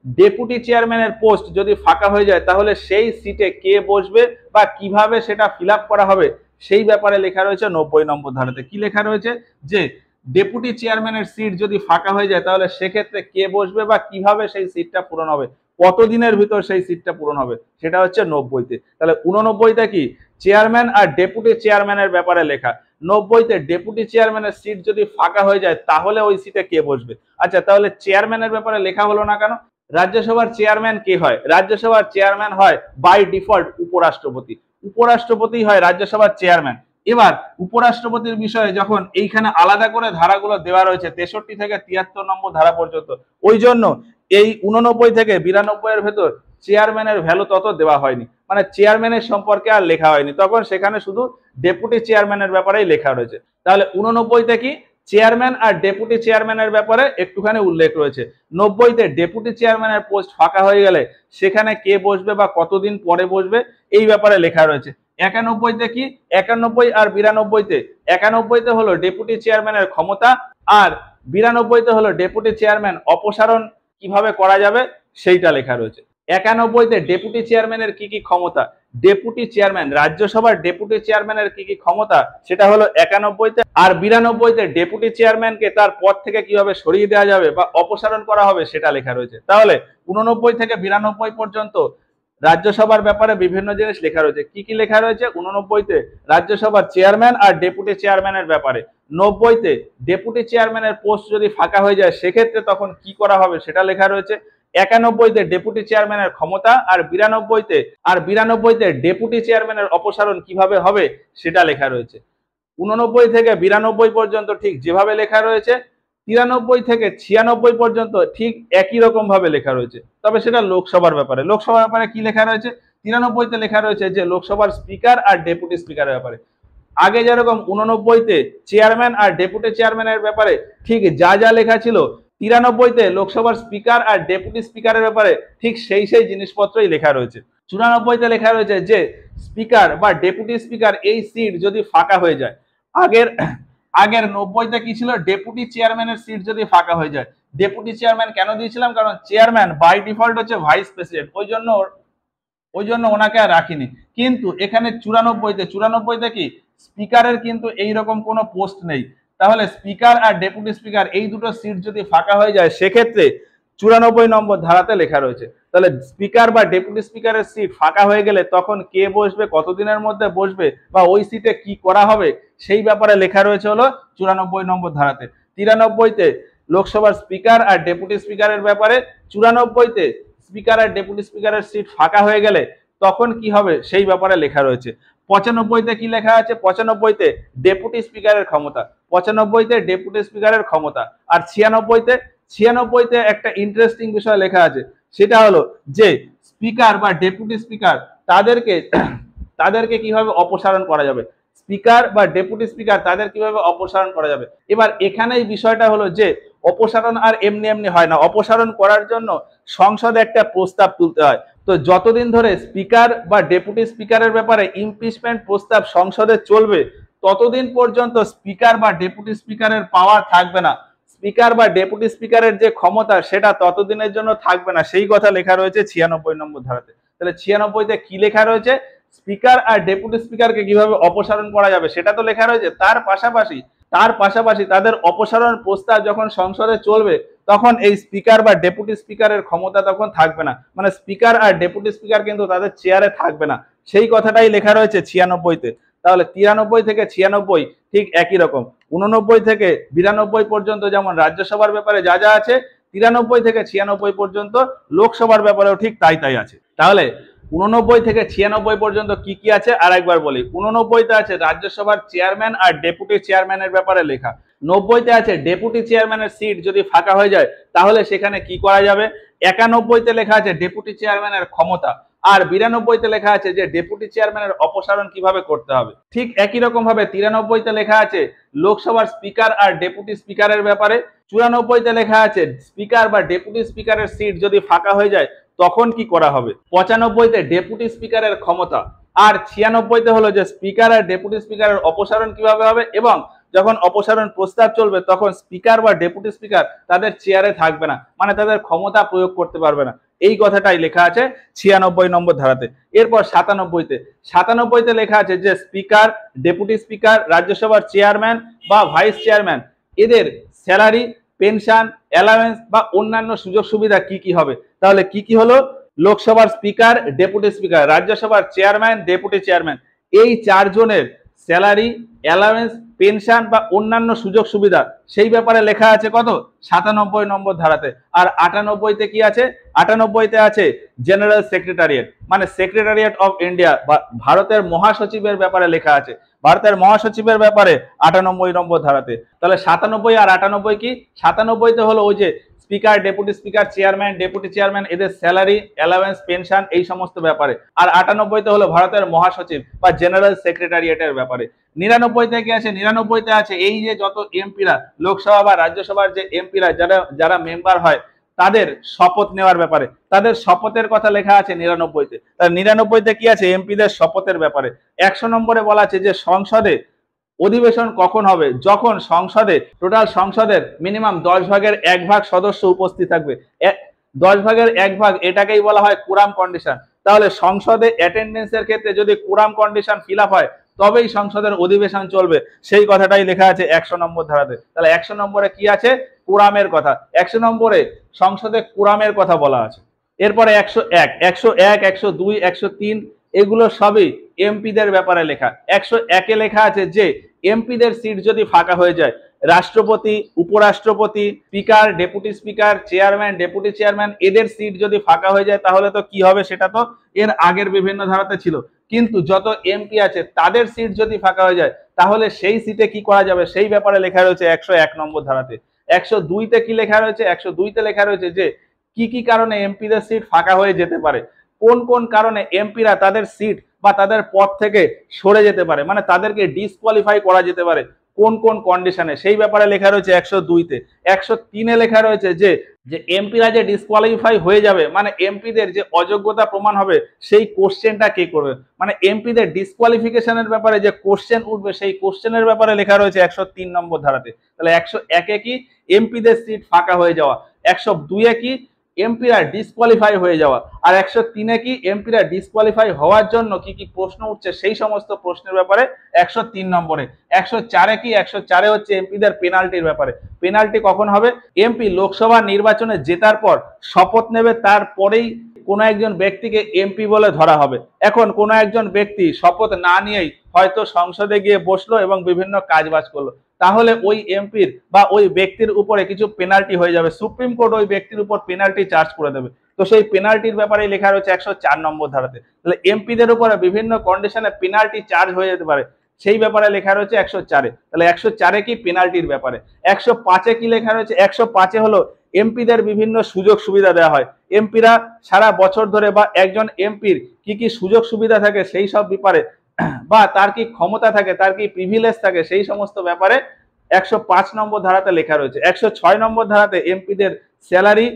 ডেপুটি চেয়ারম্যানের পোস্ট যদি ফাঁকা হয়ে যায় তাহলে সেই সিটে কে বসবে বা কিভাবে সেটা ফিল আপ করা হবে সেই ব্যাপারে লেখা রয়েছে ৯০ নম্বর ধারাতে। কি লেখা রয়েছে? যে ডেপুটি চেয়ারম্যানের সিট যদি ফাঁকা হয়ে যায় তাহলে সেক্ষেত্রে কে বসবে বা কিভাবে সেই সিটটা পূরণ হবে, কতদিনের ভিতর সেই সিটটা পূরণ হবে, সেটা হচ্ছে ৯০-তে। তাহলে ৮৯-তে কি? চেয়ারম্যান আর ডেপুটি চেয়ারম্যানের ব্যাপারে লেখা। ৯০-তে ডেপুটি চেয়ারম্যানের সিট যদি ফাঁকা হয়ে যায় তাহলে ওই সিটে কে বসবে। আচ্ছা, তাহলে চেয়ারম্যানের ব্যাপারে লেখা হলো না কেন? রাজ্যসভার চেয়ারম্যান কে হয়? রাজ্যসভার চেয়ারম্যান হয় বাই ডিফল্ট উপরাষ্ট্রপতি। উপরাষ্ট্রপতি হয় রাজ্যসভার চেয়ারম্যান। এবার উপরাষ্ট্রপতির বিষয়ে যখন এইখানে আলাদা করে ধারাগুলো দেওয়া রয়েছে ৬৩ থেকে ৭৩ নম্বর ধারা পর্যন্ত, ওই জন্য এই ৮৯ থেকে ৯২ এর ভেতর চেয়ারম্যানের ভ্যালু তত দেওয়া হয়নি, মানে চেয়ারম্যানের সম্পর্কে আর লেখা হয়নি, তখন সেখানে শুধু ডেপুটি চেয়ারম্যানের ব্যাপারেই লেখা রয়েছে। তাহলে 89তে কি চেয়ারম্যান আর ডেপুটি চেয়ারম্যানের ব্যাপারে একটুখানি উল্লেখ রয়েছে। 90তে ডেপুটি চেয়ারম্যানের পোস্ট ফাঁকা হয়ে গেলে সেখানে কে বসবে বা কতদিন পরে বসবে এই ব্যাপারে লেখা রয়েছে। 91তে কি 91 আর 92তে 91তে হলো ডেপুটি চেয়ারম্যানের ক্ষমতা, আর 92তে হলো ডেপুটি চেয়ারম্যান অপসারণ কিভাবে করা যাবে সেইটা লেখা রয়েছে। 91তে ডেপুটি চেয়ারম্যানের কি কি ক্ষমতা, ডেপুটি চেয়ারম্যান রাজ্যসভার ডেপুটি চেয়ারম্যানের কি কি ক্ষমতা সেটা হলো 91তে, আর 92তে ডেপুটি চেয়ারম্যানকে তার পদ থেকে কিভাবে সরিয়ে দেওয়া যাবে বা অপসারণ করা হবে সেটা লেখা রয়েছে। তাহলে 89 থেকে 92 পর্যন্ত রাজ্যসভার ব্যাপারে বিভিন্ন জিনিস লেখা রয়েছে। কি কি লেখা রয়েছে? 89তে রাজ্যসভার চেয়ারম্যান আর ডেপুটি চেয়ারম্যানের ব্যাপারে, 90তে ডেপুটি চেয়ারম্যানের পোস্ট যদি ফাঁকা হয়ে যায় সেক্ষেত্রে তখন কি করা হবে সেটা লেখা রয়েছে। 91তে ডেপুটি চেয়ারম্যানের ক্ষমতা, আর 92তে ডেপুটি চেয়ারম্যানের অপসারণ কিভাবে হবে সেটা লেখা রয়েছে। 89 থেকে 92 পর্যন্ত ঠিক যেভাবে লেখা রয়েছে, 93 থেকে 96 পর্যন্ত ঠিক একই রকম ভাবে লেখা রয়েছে, তবে সেটা লোকসভার ব্যাপারে। লোকসভার ব্যাপারে কি লেখা রয়েছে? 93তে লেখা রয়েছে যে লোকসভার স্পিকার আর ডেপুটি স্পিকারের ব্যাপারে। আগে যেরকম 89তে চেয়ারম্যান আর ডেপুটি চেয়ারম্যানের ব্যাপারে ঠিক যা যা লেখা ছিল, 93তে লোকসভার স্পিকার আর ডেপুটি স্পিকারের ব্যাপারে ঠিক সেই জিনিসপত্রই লেখা রয়েছে। 94তে লেখা রয়েছে যে স্পিকার বা ডেপুটি স্পিকার এই সিট যদি ফাঁকা হয়ে যায়, আগের 90তে কি ছিল, ডেপুটি চেয়ারম্যানের সিট যদি ফাঁকা হয়ে যায়, ডেপুটি চেয়ারম্যান কেন দিয়েছিলাম, কারণ চেয়ারম্যান বাই ডিফল্ট হচ্ছে ভাইস প্রেসিডেন্ট, ওই জন্য ওনাকে আর রাখিনি। কিন্তু এখানে 94তে কি স্পিকারের কিন্তু এইরকম কোনো পোস্ট নেই, তাহলে স্পিকার আর ডেপুটি স্পিকার এই দুটো সিট যদি ফাঁকা হয়ে যায় সেক্ষেত্রে 94 নম্বর ধারাতে লেখা রয়েছে। তাহলে স্পিকার বা ডেপুটি স্পিকারের সিট ফাঁকা হয়ে গেলে তখন কে বসবে, কতদিনের মধ্যে বসবে, বা ওই সিটে কি করা হবে সেই ব্যাপারে লেখা রয়েছে হলো 94 নম্বর ধারাতে। 93তে লোকসভার স্পিকার আর ডেপুটি স্পিকারের ব্যাপারে, 94তে স্পিকার আর ডেপুটি স্পিকারের সিট ফাঁকা হয়ে গেলে তখন কি হবে সেই ব্যাপারে লেখা রয়েছে। 95তে কি লেখা আছে? 95তে ডেপুটি স্পিকারের ক্ষমতা, 95তে ডেপুটি স্পিকারের ক্ষমতা। আর 96তে একটা ইন্টারেস্টিং বিষয় লেখা আছে, সেটা হলো যে স্পিকার বা ডেপুটি স্পিকার তাদেরকে কিভাবে অপসারণ করা যাবে, স্পিকার বা ডেপুটি স্পিকার তাদের কিভাবে অপসারণ করা যাবে। এবার এখানেই বিষয়টা হলো যে অপসারণ আর এমনি এমনি হয় না, অপসারণ করার জন্য সংসদে একটা প্রস্তাব তুলতে হয়। তো যতদিন ধরে স্পিকার বা ডেপুটি স্পিকারের ব্যাপারে ইমপিচমেন্ট প্রস্তাব সংসদে চলবে ততদিন পর্যন্ত স্পিকার বা ডেপুটি স্পিকারের পাওয়ার থাকবে না, স্পিকার বা ডেপুটি স্পিকারের যে ক্ষমতা সেটা ততদিনের জন্য থাকবে না, সেই কথা লেখা রয়েছে 96 নম্বর ধারাতে। তাহলে 96তে কি লেখা রয়েছে? স্পিকার আর ডেপুটি স্পিকারকে কিভাবে অপসারণ করা যাবে সেটা তো লেখা রয়েছে, তার পাশাপাশি তাদের অপসারণ প্রস্তাব যখন সংসদে চলবে তখন এই স্পিকার বা ডেপুটি স্পিকারের ক্ষমতা তখন থাকবে না, মানে স্পিকার আর ডেপুটি স্পিকার কিন্তু তাদের চেয়ারে থাকবে না, সেই কথাটাই লেখা রয়েছে 96তে। তাহলে 93 থেকে 96 ঠিক একই রকম। 89 থেকে 92 পর্যন্ত যেমন রাজ্যসভার ব্যাপারে যা যা আছে, 93 থেকে 96 পর্যন্ত লোকসভার ব্যাপারেও ঠিক তাই আছে। তাহলে 89 থেকে 96 পর্যন্ত কি কি আছে আর একবার বলি। 89তে আছে রাজ্যসভার চেয়ারম্যান আর ডেপুটি চেয়ারম্যানের ব্যাপারে লেখা। 90তে আছে ডেপুটি চেয়ারম্যানের সিট যদি ফাঁকা হয়ে যায় তাহলে সেখানে কি করা যাবে। 91তে লেখা আছে ডেপুটি চেয়ারম্যানের ক্ষমতা, আর 92তে লেখা আছে যে ডেপুটি চেয়ারম্যানের অপসারণ কিভাবে করতে হবে। ঠিক একই রকম ভাবে 93তে লেখা আছে লোকসভার স্পিকার আর ডেপুটি স্পিকারের ব্যাপারে। 94তে লেখা আছে স্পিকার বা ডেপুটি স্পিকারের সিট যদি ফাঁকা হয়ে যায় তখন কি করা হবে। 95তে ডেপুটি স্পিকারের ক্ষমতা, আর 96তে হলো যে স্পিকার আর ডেপুটি স্পিকারের অপসারণ কিভাবে হবে, এবং যখন অপসারণ প্রস্তাব চলবে তখন স্পিকার বা ডেপুটি স্পিকার তাদের চেয়ারে থাকবে না, মানে তাদের ক্ষমতা প্রয়োগ করতে পারবে না, এই কথাটাই লেখা আছে 96 নম্বর ধারাতে। এরপর 97তে লেখা আছে যে স্পিকার, ডেপুটি স্পিকার, রাজ্যসভার চেয়ারম্যান বা ভাইস চেয়ারম্যান এদের স্যালারি, পেনশন, অ্যালাওয়েন্স বা অন্যান্য সুযোগ সুবিধা কি কি হবে। তাহলে কি কি হলো? লোকসভার স্পিকার, ডেপুটি স্পিকার, রাজ্যসভার চেয়ারম্যান, ডেপুটি চেয়ারম্যান এই চারজনের স্যালারি, অ্যালাওয়েন্স, পেনশন বা অন্যান্য সুযোগ সুবিধা সেই ব্যাপারে লেখা আছে কত? 97 নম্বর ধারাতে। আর 98তে কি আছে? 98তে আছে জেনারেল সেক্রেটারিয়েট, মানে সেক্রেটারিয়েট অফ ইন্ডিয়া বা ভারতের মহাসচিবের ব্যাপারে লেখা আছে, ভারতের মহাসচিবের ব্যাপারে 98 নম্বর ধারাতে। তাহলে 97 আর 98 কি? 97তে হলো ওই যে speaker, deputy speaker, chairman, deputy chairman এদের স্যালারি, অ্যালাওয়েন্স, পেনশন এই সমস্ত ব্যাপারে। আর 98তে হলো ভারতের মহাসচিব বা জেনারেল সেক্রেটারিয়েটের ব্যাপারে। 99তে কি আছে? 99তে আছে এই যে যত এমপিরা, লোকসভা বা রাজ্যসভার যে এমপিরা যারা যারা মেম্বার হয় তাদের শপথ নেওয়ার ব্যাপারে, তাদের শপথের কথা লেখা আছে 99তে। তার 99তে কি আছে? এমপিদের শপথের ব্যাপারে। 100 নম্বরে বলা আছে যে সংসদে অধিবেশন কখন হবে? যখন সংসদে টোটাল সংসদের মিনিমাম 10 ভাগের 1 ভাগ সদস্য উপস্থিত থাকবে। 10 ভাগের 1 ভাগ এটাকেই বলা হয় কোরাম কন্ডিশন। তাহলে সংসদে অ্যাটেন্ডেন্সের ক্ষেত্রে যদি কোরাম কন্ডিশন ফিল আপ হয় তবেই সংসদের অধিবেশন চলবে, সেই কথাটাই লেখা আছে 100 নম্বর ধারাতে। তাহলে 100 নম্বরে কি আছে? কোরামের কথা। 100 নম্বরে সংসদে কোরামের কথা বলা আছে। এরপরে 101, 101, 102, 103 এগুলো সবই এমপিদের ব্যাপারে লেখা। 101-এ লেখা আছে যে এমপিদের সিট যদি ফাঁকা হয়ে যায়, রাষ্ট্রপতি, উপরাষ্ট্রপতি, speaker, deputy speaker, chairman, deputy chairman এদের সিট যদি ফাঁকা হয়ে যায় তাহলে তো কি হবে? সেটা তো এর আগের বিভিন্ন ধারাতে ছিল। কিন্তু যত এমপি আছে তাদের সিট যদি ফাঁকা হয়ে যায় তাহলে সেই সিটে কি করা যাবে সেই ব্যাপারে লেখা রয়েছে 101 নম্বর ধারাতে। 102-তে কি লেখা রয়েছে? 102-তে লেখা রয়েছে যে কি কি কারণে এমপিদের সিট ফাঁকা হয়ে যেতে পারে, কোন কোন কারণে এমপিরা তাদের সিট বা তাদের পদ থেকে সরে যেতে পারে, মানে তাদেরকে ডিসকোয়ালিফাই করা যেতে পারে কোন কোন কন্ডিশনে, সেই ব্যাপারে লেখা রয়েছে 102-তে। 103-এ লেখা রয়েছে যে যে এমপিরা যে ডিসকোয়ালিফাই হয়ে যাবে, মানে এমপিদের যে অযোগ্যতা প্রমাণ হবে সেই কোশ্চেনটা কে করবে, মানে এমপিদের ডিসকোয়ালিফিকেশনের ব্যাপারে যে কোশ্চেন উঠবে সেই কোশ্চেনের ব্যাপারে লেখা রয়েছে 103 নম্বর ধারাতে। তাহলে 101-এ কি? এমপিদের সিট ফাঁকা হয়ে যাওয়া। 102-এ কি? এমপিরা ডিসকোয়ালিফাই হয়ে যাওয়া। আর 103-এ কি? এমপিরা ডিসকোয়ালিফাই হওয়ার জন্য কি কি প্রশ্ন উঠছে সেই সমস্ত প্রশ্নের ব্যাপারে 103 নম্বরে। 104-এ কি? 104-এ হচ্ছে এমপিদের পেনাল্টির ব্যাপারে। পেনাল্টি কখন হবে? এমপি লোকসভা নির্বাচনে জেতার পর শপথ নেবে, তারপরেই কোনো একজন ব্যক্তিকে এমপি বলে ধরা হবে। এখন কোনো একজন ব্যক্তি শপথ না নিয়েই হয়তো সংসদে গিয়ে বসলো এবং বিভিন্ন কাজবাজ করলো, তাহলে ওই এমপির বা ওই ব্যক্তির উপরে কিছু পেনাল্টি হয়ে যাবে। সুপ্রিম কোর্ট ওই ব্যক্তির উপর পেনাল্টি চার্জ করে দেবে। তো সেই পেনাল্টির ব্যাপারে লেখা রয়েছে 104 নম্বর ধারাতে। তাহলে এমপিদের উপরে বিভিন্ন কন্ডিশনে পেনাল্টি চার্জ হয়ে যেতে পারে, সেই ব্যাপারে লেখা রয়েছে 104-এ। তাহলে 104-এ কি? পেনাল্টির ব্যাপারে। 105-এ কি লেখা রয়েছে? 105-এ হলো এমপিদের বিভিন্ন সুযোগ সুবিধা দেওয়া হয়। এমপিরা সারা বছর ধরে বা একজন এমপির কি কি সুযোগ সুবিধা থাকে সেই সব ব্যাপারে, বা তার কি ক্ষমতা থাকে, তার কি প্রিভিলেজ থাকে সেই সমস্ত ব্যাপারে 105 নম্বর ধারাতে লেখা রয়েছে। 106 নম্বর ধারাতে এমপিদের স্যালারি,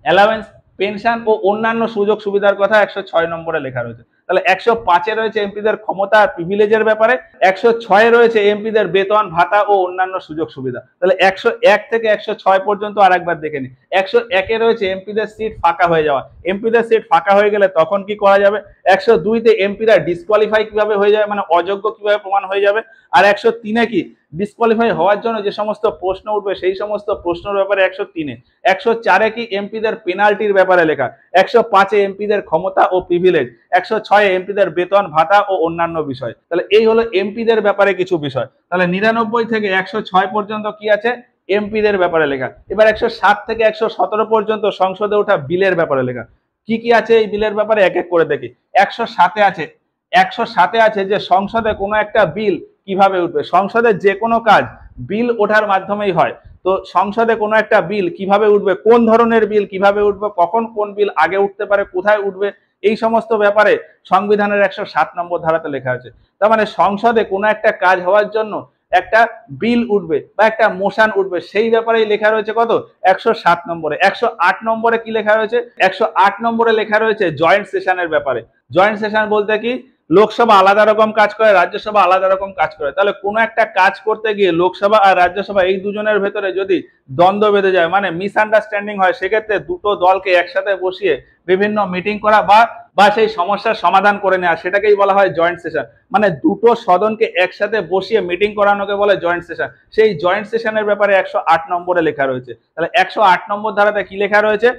অ্যালাওয়েন্স, পেনশন ও অন্যান্য সুযোগ সুবিধার কথা 106 নম্বরে লেখা রয়েছে। তাহলে 105-এ রয়েছে এমপিদের ক্ষমতা আর প্রিভিলেজের ব্যাপারে, 106-এ রয়েছে এমপিদের বেতন, ভাতা ও অন্যান্য সুযোগ সুবিধা। তাহলে 101 থেকে 106 পর্যন্ত আরেকবার দেখে নি। 101-এ রয়েছে এমপিদের সিট ফাঁকা হয়ে যাওয়া। এমপিদের সিট ফাঁকা হয়ে গেলে তখন কি করা যাবে? 102-তে এমপিরা ডিসকোয়ালিফাই কিভাবে হয়ে যাবে, মানে অযোগ্য কিভাবে প্রমাণ হয়ে যাবে। আর 103-এ কি? ডিসকোয়ালিফাই হওয়ার জন্য যে সমস্ত প্রশ্ন উঠবে সেই সমস্ত প্রশ্নের ব্যাপারে 103-এ। 104-এ কি? এমপিদের পেনাল্টির ব্যাপারে লেখা। 105-এ এমপিদের ক্ষমতা ও প্রিভিলেজ। 106-এ এমপিদের বেতন, ভাতা ও অন্যান্য বিষয়। তাহলে এই হলো এমপিদের ব্যাপারে কিছু বিষয়। তাহলে 99 থেকে 106 পর্যন্ত কি আছে? এমপিদের ব্যাপারে লেখা। এবার 107 থেকে 117 পর্যন্ত সংসদে ওঠা বিলের ব্যাপারে লেখা। কি কি আছে এই বিলের ব্যাপারে এক এক করে দেখি। 107-এ আছে যে সংসদে কোনো একটা বিল কিভাবে উঠবে। সংসদের যে কোনো কাজ বিল ওঠার মাধ্যমেই হয়। তো সংসদে কোনো একটা বিল কিভাবে উঠবে, কোন ধরনের বিল কিভাবে উঠবে, কখন কোন বিল আগে উঠতে পারে, কোথায় উঠবে, এই সমস্ত ব্যাপারে সংবিধানের 107 নম্বর ধারাতে লেখা আছে। তার মানে সংসদে কোনো একটা কাজ হওয়ার জন্য একটা বিল উঠবে বা একটা মোশন উঠবে, সেই ব্যাপারেই লেখা রয়েছে কত? 107 নম্বরে। 108 নম্বরে কি লেখা রয়েছে? 108 নম্বরে লেখা রয়েছে জয়েন্ট সেশনের ব্যাপারে। জয়েন্ট সেশন বলতে কি? লোকসভা আলাদা রকম কাজ করে, রাজ্যসভা আলাদা রকম কাজ করে। তাহলে কোনো একটা কাজ করতে গিয়ে লোকসভা আর রাজ্যসভা এই দুজনের ভেতরে যদি দ্বন্দ্ব বেঁধে যায়, মানে মিসআন্ডারস্ট্যান্ডিং হয়, সেক্ষেত্রে দুটো দলকে একসাথে বসিয়ে বিভিন্ন মিটিং করা বা সেই সমস্যার সমাধান করে নেওয়া, সেটাকেই বলা হয় জয়েন্ট সেশন। মানে দুটো সদনকে একসাথে বসিয়ে মিটিং করানোকে বলে জয়েন্ট সেশন। সেই জয়েন্ট সেশনের ব্যাপারে 108 নম্বরে লেখা রয়েছে। তাহলে 108 নম্বর ধারাতে কি লেখা রয়েছে?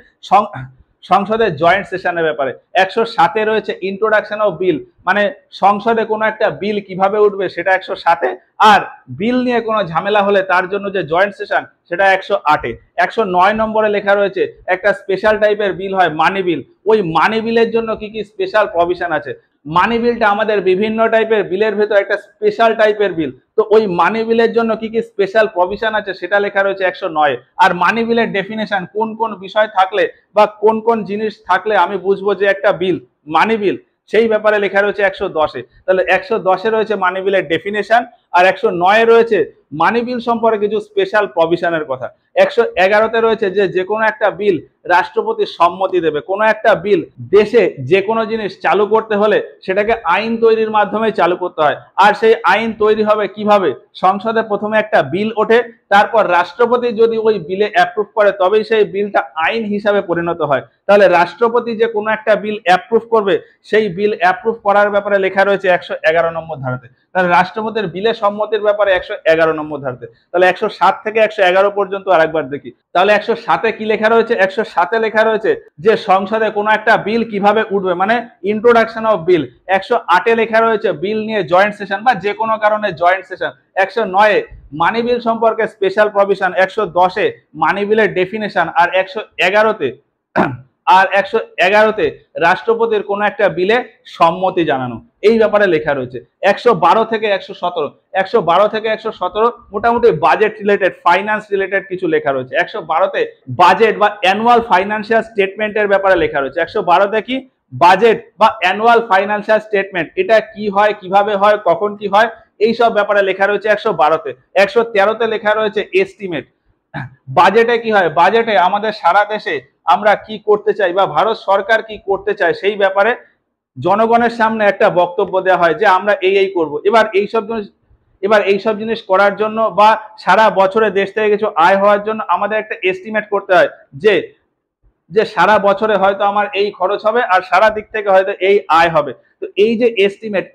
সংসদের জয়েন্ট সেশনের ব্যাপারে। 107-এ রয়েছে ইন্ট্রোডাকশন অফ বিল, মানে সংসদে কোনো একটা বিল কিভাবে উঠবে সেটা 107-এ। আর বিল নিয়ে কোনো ঝামেলা হলে তার জন্য যে জয়েন্ট সেশন সেটা 108-এ। 109 নম্বরে লেখা রয়েছে একটা স্পেশাল টাইপের বিল হয় মানি বিল। ওই মানি বিলের জন্য কি কি স্পেশাল প্রভিশন আছে। মানি বিলটা আমাদের বিভিন্ন টাইপের বিলের ভেতর একটা স্পেশাল টাইপের বিল। তো ওই মানি বিলের জন্য কি কি স্পেশাল প্রভিশন আছে সেটা লেখা রয়েছে 109। আর মানি বিলের ডেফিনেশন কোন কোন বিষয় থাকলে বা কোন কোন জিনিস থাকলে আমি বুঝবো যে একটা বিল মানি বিল, সেই ব্যাপারে লেখা রয়েছে 110-এ। তাহলে 110-এ রয়েছে মানি বিলের ডেফিনেশন, আর 109-এ রয়েছে মানি বিল সম্পর্কে কিছু স্পেশাল প্রভিশনের কথা। 111-তে রয়েছে যে কোনো একটা বিল রাষ্ট্রপতির সম্মতি দেবে। কোনো একটা বিল দেশে যে কোনো জিনিস চালু করতে হলে সেটাকে আইন তৈরির মাধ্যমে চালু করতে হয়। আর সেই আইন তৈরি হবে কিভাবে? সংসদে প্রথমে একটা বিল ওঠে, তারপর রাষ্ট্রপতি যদি ওই বিলে অ্যাপ্রুভ করে তবেই সেই বিলটা আইন হিসাবে পরিণত হয়। তাহলে রাষ্ট্রপতি যে কোনো একটা বিল অ্যাপ্রুভ করবে, সেই বিল অ্যাপ্রুভ করার ব্যাপারে লেখা রয়েছে 111 নম্বর ধারাতে। তাহলে রাষ্ট্রপতির বিলে সম্মতির ব্যাপারে 111 নম্বর ধারাতে। তাহলে 107 থেকে 111 পর্যন্ত আরেকবার দেখি। তাহলে 107-এ কি লেখা রয়েছে? 107-এ লেখা রয়েছে যে সংসদে কোনো একটা বিল কিভাবে উঠবে, মানে ইন্ট্রোডাকশন অফ বিল। 108-এ লেখা রয়েছে বিল নিয়ে জয়েন্ট সেশন বা যে কোনো কারণে জয়েন্ট সেশন। 109-এ মানি বিল সম্পর্কে স্পেশাল প্রভিশন। 110-এ মানি বিলের ডেফিনেশন। আর 111-তে রাষ্ট্রপতির কোনো একটা বিলে সম্মতি জানানো, এই ব্যাপারে লেখা রয়েছে। 112 থেকে 117, 112 থেকে 117 মোটামুটি বাজেট রিলেটেড, ফাইন্যান্স রিলেটেড কিছু লেখা রয়েছে। 112-তে বাজেট বা অ্যানুয়াল ফাইন্যান্সিয়াল স্টেটমেন্টের ব্যাপারে লেখা রয়েছে। 112-তে কি বাজেট বা অ্যানুয়াল ফাইন্যান্সিয়াল স্টেটমেন্ট, এটা কি হয়, কিভাবে হয়, কখন কি হয়, এই সব ব্যাপারে লেখা রয়েছে 112-তে। 113-তে লেখা রয়েছে এস্টিমেট। বাজেটে কি হয়? বাজেটে আমাদের সারা দেশে আমরা কি করতে চাই বা ভারত সরকার কি করতে চায় সেই ব্যাপারে জনগণের সামনে একটা বক্তব্য দেওয়া হয় যে আমরা এই করব। এবার এইসব জিনিস করার জন্য বা সারা বছরে দেশ থেকে কিছু আয় হওয়ার জন্য আমাদের একটা এস্টিমেট করতে হয় যে যে সারা বছরে হয়তো আমার এই খরচ হবে আর সারা দিক থেকে হয়তো এই আয় হবে। তো এই যে এস্টিমেট,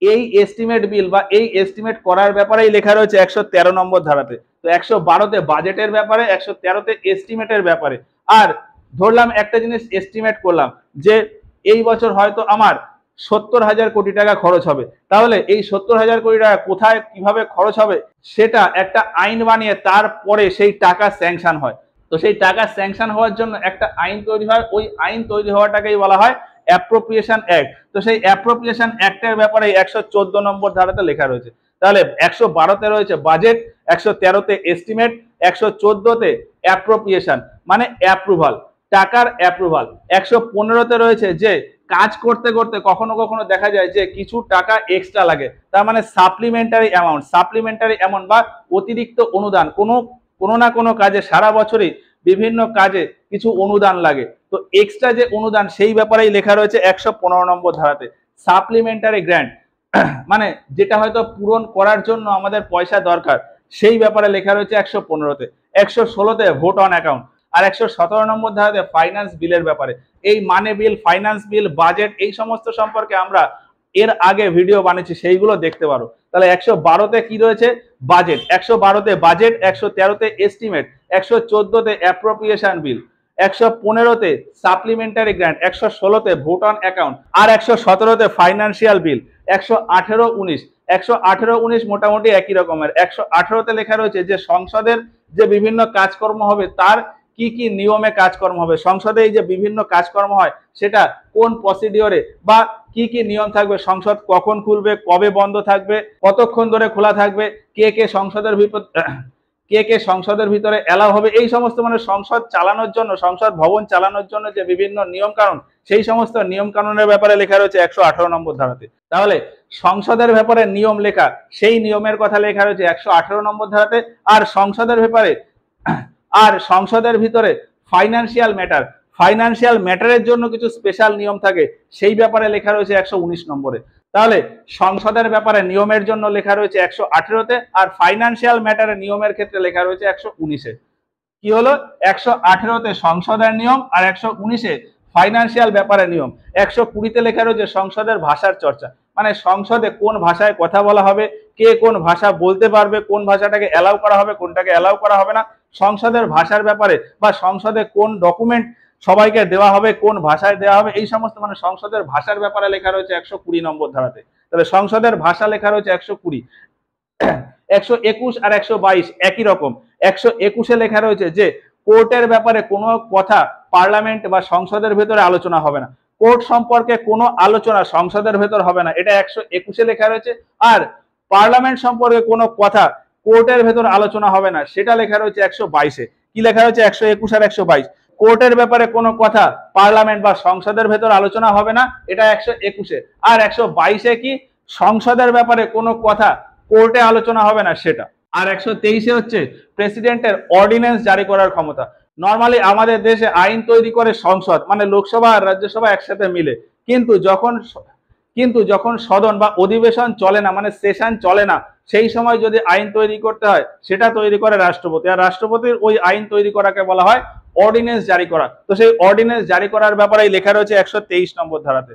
এই এস্টিমেট বিল বা এই এস্টিমেট করার ব্যাপারেই লেখা রয়েছে 113 নম্বর ধারাতে। তো 112-তে বাজেটের ব্যাপারে, 113-তে এস্টিমেটের ব্যাপারে। আর ধরলাম একটা জিনিস এস্টিমেট করলাম যে এই বছর হয়তো আমার 70,000 কোটি টাকা খরচ হবে, তাহলে এই 70,000 কোটি টাকা কোথায় কিভাবে খরচ হবে সেটা একটা আইন বানিয়ে তারপরে সেই টাকা স্যাংশন হয়। তো সেই টাকা স্যাংশন হওয়ার জন্য একটা আইন তৈরি হয়, ওই আইন তৈরি হওয়াটাকেই বলা হয় অ্যাপ্রোপ্রিয়েশন অ্যাক্ট। তো সেই অ্যাপ্রোপ্রিয়েশন অ্যাক্টের ব্যাপারে 114 নম্বর ধারাতে লেখা রয়েছে। তাহলে 112-তে রয়েছে বাজেট, 113-তে এস্টিমেট, 114-তে অ্যাপ্রোপ্রিয়েশন মানে অ্যাপ্রুভাল, টাকার অ্যাপ্রুভাল। 115-তে রয়েছে যে কাজ করতে করতে কখনো কখনো দেখা যায় যে কিছু টাকা এক্সট্রা লাগে, তার মানে সাপ্লিমেন্টারি অ্যামাউন্ট বা অতিরিক্ত অনুদান। কোনো না কোনো কাজে সারা বছরই বিভিন্ন কাজে কিছু অনুদান লাগে, তো এক্সট্রা যে অনুদান সেই ব্যাপারেই লেখা রয়েছে 115 নম্বর ধারাতে। সাপ্লিমেন্টারি গ্র্যান্ট মানে যেটা হয়তো পূরণ করার জন্য আমাদের পয়সা দরকার, সেই ব্যাপারে লেখা রয়েছে 115-তে। 116-তে ভোট অন অ্যাকাউন্ট। আর 117 নম্বর ধারাতে ফাইন্যান্স বিলের ব্যাপারে। এই মানি বিল, ফাইন্যান্স বিল, বাজেট এই সমস্ত সম্পর্কে আমরা এর আগে ভিডিও বানিয়েছি, সেইগুলো দেখতে পারো। তাহলে 112-তে কি রয়েছে? বাজেট। 112-তে বাজেট, 113-তে এস্টিমেট, 114-তে অ্যাপ্রোপ্রিয়েশন বিল, 115-তে সাপ্লিমেন্টারি গ্র্যান্ট, 116-তে ভোট অন অ্যাকাউন্ট, আর 117-তে ফাইন্যান্সিয়াল বিল। 118-19, 118-19 মোটামুটি একই রকমের। 118-তে লেখা রয়েছে যে সংসদের যে বিভিন্ন কাজকর্ম হবে তার কি কি নিয়মে কাজকর্ম হবে, সংসদে এই যে বিভিন্ন কাজকর্ম হয় সেটা কোন প্রসিডিওরে বা কি কি নিয়ম থাকবে, সংসদ কখন খুলবে, কবে বন্ধ থাকবে, কতক্ষণ ধরে খোলা থাকবে, কে কে সংসদের ভিতরে এলাও হবে, এই সমস্ত মানে সংসদ চালানোর জন্য, সংসদ ভবন চালানোর জন্য যে বিভিন্ন নিয়ম কানুন, সেই সমস্ত নিয়ম কানুনের ব্যাপারে লেখা রয়েছে 118 নম্বর ধারাতে। তাহলে সংসদের ব্যাপারে নিয়ম লেখা, সেই নিয়মের কথা লেখা রয়েছে 118 নম্বর ধারাতে। আর সংসদের ভিতরে ফাইন্যান্সিয়াল ম্যাটারের জন্য কিছু স্পেশাল নিয়ম থাকে, সেই ব্যাপারে লেখা রয়েছে 119 নম্বরে। তাহলে সংসদের ব্যাপারে নিয়মের জন্য লেখা রয়েছে 118-তে, আর ফাইন্যান্সিয়াল ম্যাটারের নিয়মের ক্ষেত্রে লেখা রয়েছে 119-এ। কি হলো? 118-তে সংসদের নিয়ম আর 119-এ ফাইন্যান্সিয়াল ব্যাপারের নিয়ম। 120-তে লেখা রয়েছে সংসদের ভাষার চর্চা, মানে সংসদে কোন ভাষায় কথা বলা হবে, কে কোন ভাষা বলতে পারবে, কোন ভাষাটাকে অ্যালাউ করা হবে, কোনটাকে অ্যালাউ করা হবে না, সংসদের ভাষার ব্যাপারে বা সংসদে কোন ডকুমেন্ট সবাইকে দেওয়া হবে, কোন ভাষায় দেওয়া হবে, এই সমস্ত মানে সংসদের ভাষার ব্যাপারে লেখা রয়েছে 120 নম্বর ধারাতে। তাহলে সংসদের ভাষা লেখা রয়েছে 120। 121 আর 122 একই রকম। 121-এ লেখা রয়েছে যে কোর্টের ব্যাপারে কোনো কথা পার্লামেন্ট বা সংসদের ভেতরে আলোচনা হবে না, কোর্ট সম্পর্কে কোনো আলোচনা সংসদের ভেতর হবে না, এটা 121-এ লেখা রয়েছে। আর পার্লামেন্ট সম্পর্কে কোনো কথা কোর্টের ভেতর আলোচনা হবে না, সেটা লেখা রয়েছে 122-এ। কি লেখা রয়েছে 121 আর 122? কোর্টের ব্যাপারে কোনো কথা পার্লামেন্ট বা সংসদের ভেতর আলোচনা হবে না, এটা 121-এ। আর 122-এ কি, সংসদের ব্যাপারে কোনো কথা কোর্টে আলোচনা হবে না, সেটা। আর 123-এ হচ্ছে প্রেসিডেন্টের অর্ডিন্যান্স জারি করার ক্ষমতা। নর্মালি আমাদের দেশে আইন তৈরি করে সংসদ, মানে লোকসভা আর রাজ্যসভা একসাথে মিলে, কিন্তু যখন সদন বা অধিবেশন চলে না, মানে সেশন চলে না, সেই সময় যদি আইন তৈরি করতে হয়, সেটা তৈরি করে রাষ্ট্রপতি। আর রাষ্ট্রপতির ওই আইন তৈরি করাকে বলা হয় অর্ডিন্যান্স জারি করা। তো সেই অর্ডিন্যান্স জারি করার ব্যাপারেই লেখা রয়েছে 123 নম্বর ধারাতে।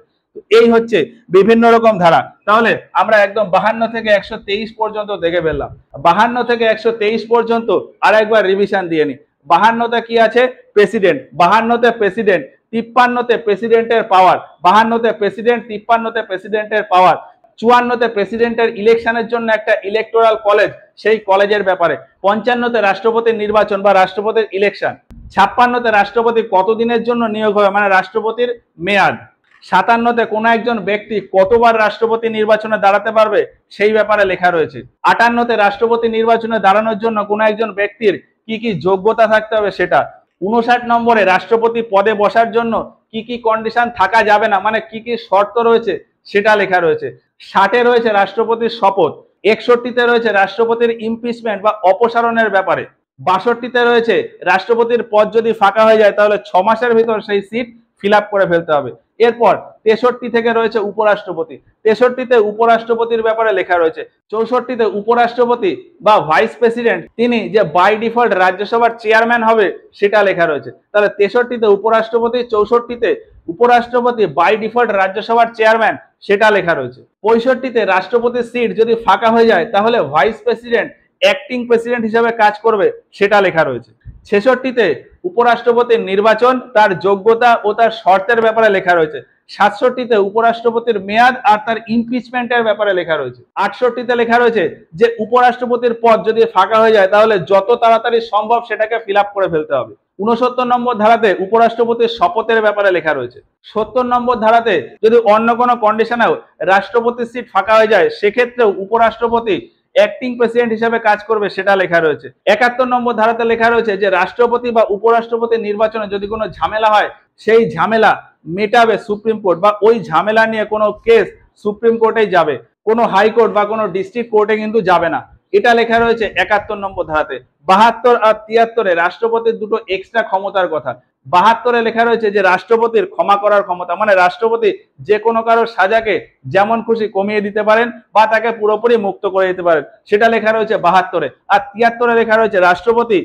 এই হচ্ছে বিভিন্ন রকম ধারা। তাহলে আমরা একদম 52 থেকে 123 পর্যন্ত দেখে ফেললাম। 52 থেকে 123 পর্যন্ত আর একবার রিভিশন দিয়ে নি। 52তে কি আছে? প্রেসিডেন্ট। 52তে প্রেসিডেন্ট, 53তে প্রেসিডেন্টের পাওয়ার, 52তে প্রেসিডেন্ট, 53তে প্রেসিডেন্টের পাওয়ার, 54তে প্রেসিডেন্টের ইলেকশনের জন্য একটা ইলেকটোরাল কলেজ, সেই কলেজের ব্যাপারে, 55তে রাষ্ট্রপতির নির্বাচন বা রাষ্ট্রপতির ইলেকশন, 56তে রাষ্ট্রপতি কতদিনের জন্য নিয়োগ হবে, মানে রাষ্ট্রপতির মেয়াদ, 57তে কোনো একজন ব্যক্তি কতবার রাষ্ট্রপতি নির্বাচনে দাঁড়াতে পারবে সেই ব্যাপারে লেখা রয়েছে। 58তে রাষ্ট্রপতি নির্বাচনে দাঁড়ানোর জন্য কোনো একজন ব্যক্তির কি কি যোগ্যতা থাকতে হবে সেটা। 59 নম্বরে রাষ্ট্রপতি পদে বসার জন্য কি কি কন্ডিশন থাকা যাবে না, মানে কি কি শর্ত রয়েছে সেটা লেখা রয়েছে। 60-এ রয়েছে রাষ্ট্রপতির শপথ। 61-তে রয়েছে রাষ্ট্রপতির ইমপিচমেন্ট বা অপসারণের ব্যাপারে। 62-তে রয়েছে রাষ্ট্রপতির পদ যদি ফাঁকা হয়ে যায় তাহলে 6 মাসের ভিতর সেই সিট ফিল আপ করে ফেলতে হবে। এরপর 63 থেকে রয়েছে উপরাষ্ট্রপতি। 63তে উপরাষ্ট্রপতির ব্যাপারে লেখা রয়েছে। 64তে উপরাষ্ট্রপতি বা ভাইস প্রেসিডেন্ট, তিনি যে বাই ডিফল্ট রাজ্যসভার চেয়ারম্যান হবে সেটা লেখা রয়েছে। তাহলে 63তে উপরাষ্ট্রপতি, 64তে উপরাষ্ট্রপতি বাই ডিফল্ট রাজ্যসভার চেয়ারম্যান, সেটা লেখা রয়েছে। 65তে রাষ্ট্রপতির সিট যদি ফাঁকা হয়ে যায় তাহলে ভাইস প্রেসিডেন্ট অ্যাক্টিং প্রেসিডেন্ট হিসেবে কাজ করবে, সেটা লেখা রয়েছে। 66তে উপরাষ্ট্রপতির নির্বাচন, তার যোগ্যতা ও তার শর্তের ব্যাপারে লেখা রয়েছে। 67তে উপরাষ্ট্রপতির মেয়াদ আর তার ইমপিচমেন্টের ব্যাপারে লেখা রয়েছে। 68তে লেখা রয়েছে যে উপরাষ্ট্রপতির পদ যদি ফাঁকা হয়ে যায় তাহলে যত তাড়াতাড়ি সম্ভব সেটাকে ফিল আপ করে ফেলতে হবে। 69 নম্বর ধারাতে উপরাষ্ট্রপতির শপথের ব্যাপারে লেখা রয়েছে। 70 নম্বর ধারাতে যদি অন্য কোনো কন্ডিশনেও রাষ্ট্রপতির সিট ফাঁকা হয়ে যায় সেক্ষেত্রেও উপরাষ্ট্রপতি অ্যাক্টিং প্রেসিডেন্ট হিসেবে কাজ করবে, সেটা লেখা রয়েছে। 71 নম্বর ধারাতে লেখা রয়েছে যে রাষ্ট্রপতি বা উপরাষ্ট্রপতি নির্বাচনে যদি কোনো ঝামেলা হয় সেই ঝামেলা মেটাবে সুপ্রিম কোর্ট, বা ওই ঝামেলা নিয়ে কোনো কেস সুপ্রিম কোর্টেই যাবে, কোনো হাইকোর্ট বা কোনো ডিস্ট্রিক্ট কোর্টে কিন্তু যাবে না। এটা লেখা রয়েছে 71 নম্বর ধারাতে। 72 আর 73-এ রাষ্ট্রপতির দুটো এক্সট্রা ক্ষমতার কথা। 72-এ লেখা রয়েছে যে রাষ্ট্রপতির ক্ষমা করার ক্ষমতা, মানে রাষ্ট্রপতি যে কোনো কারোর সাজাকে যেমন খুশি কমিয়ে দিতে পারেন বা তাকে পুরোপুরি মুক্ত করে দিতে পারেন, সেটা লেখা রয়েছে 72-এ। আর 73-এ লেখা রয়েছে রাষ্ট্রপতি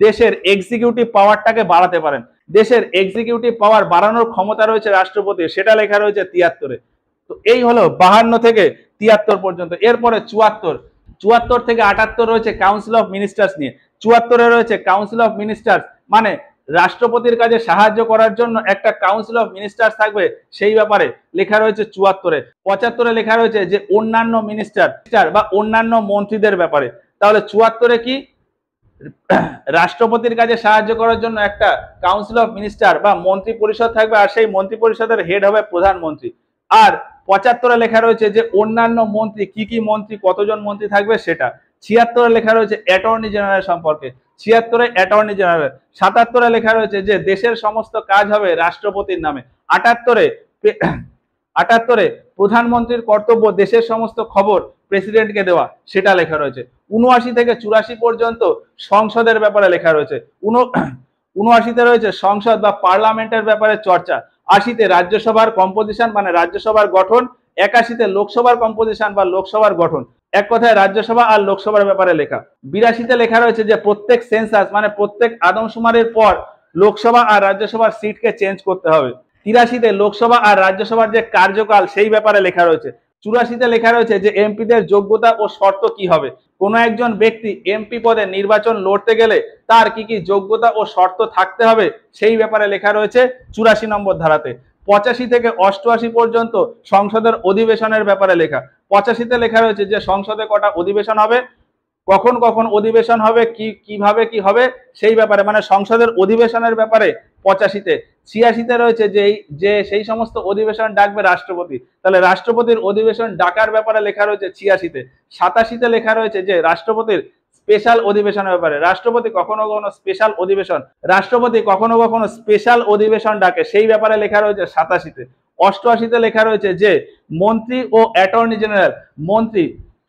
দেশের এক্সিকিউটিভ পাওয়ারটাকে বাড়াতে পারেন, দেশের এক্সিকিউটিভ পাওয়ার বাড়ানোর ক্ষমতা রয়েছে রাষ্ট্রপতির, সেটা লেখা রয়েছে 73-এ। তো এই হলো 52 থেকে 73 পর্যন্ত। এরপরে 74 থেকে 78 রয়েছে কাউন্সিল অফ মিনিস্টার্স নিয়ে। 74-এ রয়েছে কাউন্সিল অফ মিনিস্টার্স, মানে রাষ্ট্রপতির কাজে সাহায্য করার জন্য একটা কাউন্সিল অফ মিনিস্টার্স থাকবে, সেই ব্যাপারে লেখা রয়েছে 74-এ। 75-এ লেখা রয়েছে যে অন্যান্য মিনিস্টার বা অন্যান্য মন্ত্রীদের ব্যাপারে। তাহলে 74-এ কি, রাষ্ট্রপতির কাজে সাহায্য করার জন্য একটা কাউন্সিল অফ মিনিস্টার বা মন্ত্রী পরিষদ থাকবে, আর সেই মন্ত্রী পরিষদের হেড হবে প্রধানমন্ত্রী। আর 75-এ লেখা রয়েছে যে অন্যান্য মন্ত্রী, কি কি মন্ত্রী, কতজন মন্ত্রী থাকবে সেটা। 76-এ লেখা রয়েছে অ্যাটর্নি জেনারেল সম্পর্কে। 76-এ অ্যাটর্নি জেনারেল। 77-এ লেখা রয়েছে যে দেশের সমস্ত কাজ হবে রাষ্ট্রপতির নামে। 78-এ প্রধানমন্ত্রীর কর্তব্য দেশের সমস্ত খবর প্রেসিডেন্টকে দেওয়া, সেটা লেখা রয়েছে। 79 থেকে 84 পর্যন্ত সংসদের ব্যাপারে লেখা রয়েছে। 79-তে রয়েছে সংসদ বা পার্লামেন্টের ব্যাপারে চর্চা। 80-তে রাজ্যসভার কম্পোজিশন, মানে রাজ্যসভার গঠন। 81-তে লোকসভার কম্পোজিশন বা লোকসভার গঠন। এক কথায় রাজ্যসভা আর লোকসভার ব্যাপারে লেখা। 82-তে লেখা রয়েছে যে প্রত্যেক সেন্সাস, মানে প্রত্যেক আদমশুমারির পর লোকসভা আর রাজ্যসভার সিটকে চেঞ্জ করতে হবে। 83-তে লোকসভা আর রাজ্যসভার যে কার্যকাল সেই ব্যাপারে লেখা রয়েছে। 84-তে লেখা রয়েছে যে এমপিদের যোগ্যতা ও শর্ত কি হবে, কোনো একজন ব্যক্তি এমপি পদে নির্বাচন লড়তে গেলে তার কি কি যোগ্যতা ও শর্ত থাকতে হবে সেই ব্যাপারে লেখা রয়েছে 84 নম্বর ধারাতে। 85 থেকে 88 পর্যন্ত সংসদের অধিবেশনের ব্যাপারে লেখা। 85-তে লেখা রয়েছে যে সংসদে কটা অধিবেশন হবে, কখন কখন অধিবেশন হবে, কিভাবে কি হবে সেই ব্যাপারে, মানে সংসদের অধিবেশনের ব্যাপারে 85-তে। 86-তে রয়েছে যে সেই সমস্ত অধিবেশন ডাকবে রাষ্ট্রপতি, তাহলে রাষ্ট্রপতির অধিবেশন ডাকার ব্যাপারে লেখা রয়েছে 86-তে। 87-তে লেখা রয়েছে যে রাষ্ট্রপতির স্পেশাল অধিবেশনের ব্যাপারে, রাষ্ট্রপতি কখনো কখনো স্পেশাল অধিবেশন ডাকে, সেই ব্যাপারে লেখা রয়েছে 87-তে। 88-তে লেখা রয়েছে যে মন্ত্রী ও অ্যাটর্নি জেনারেল, মন্ত্রী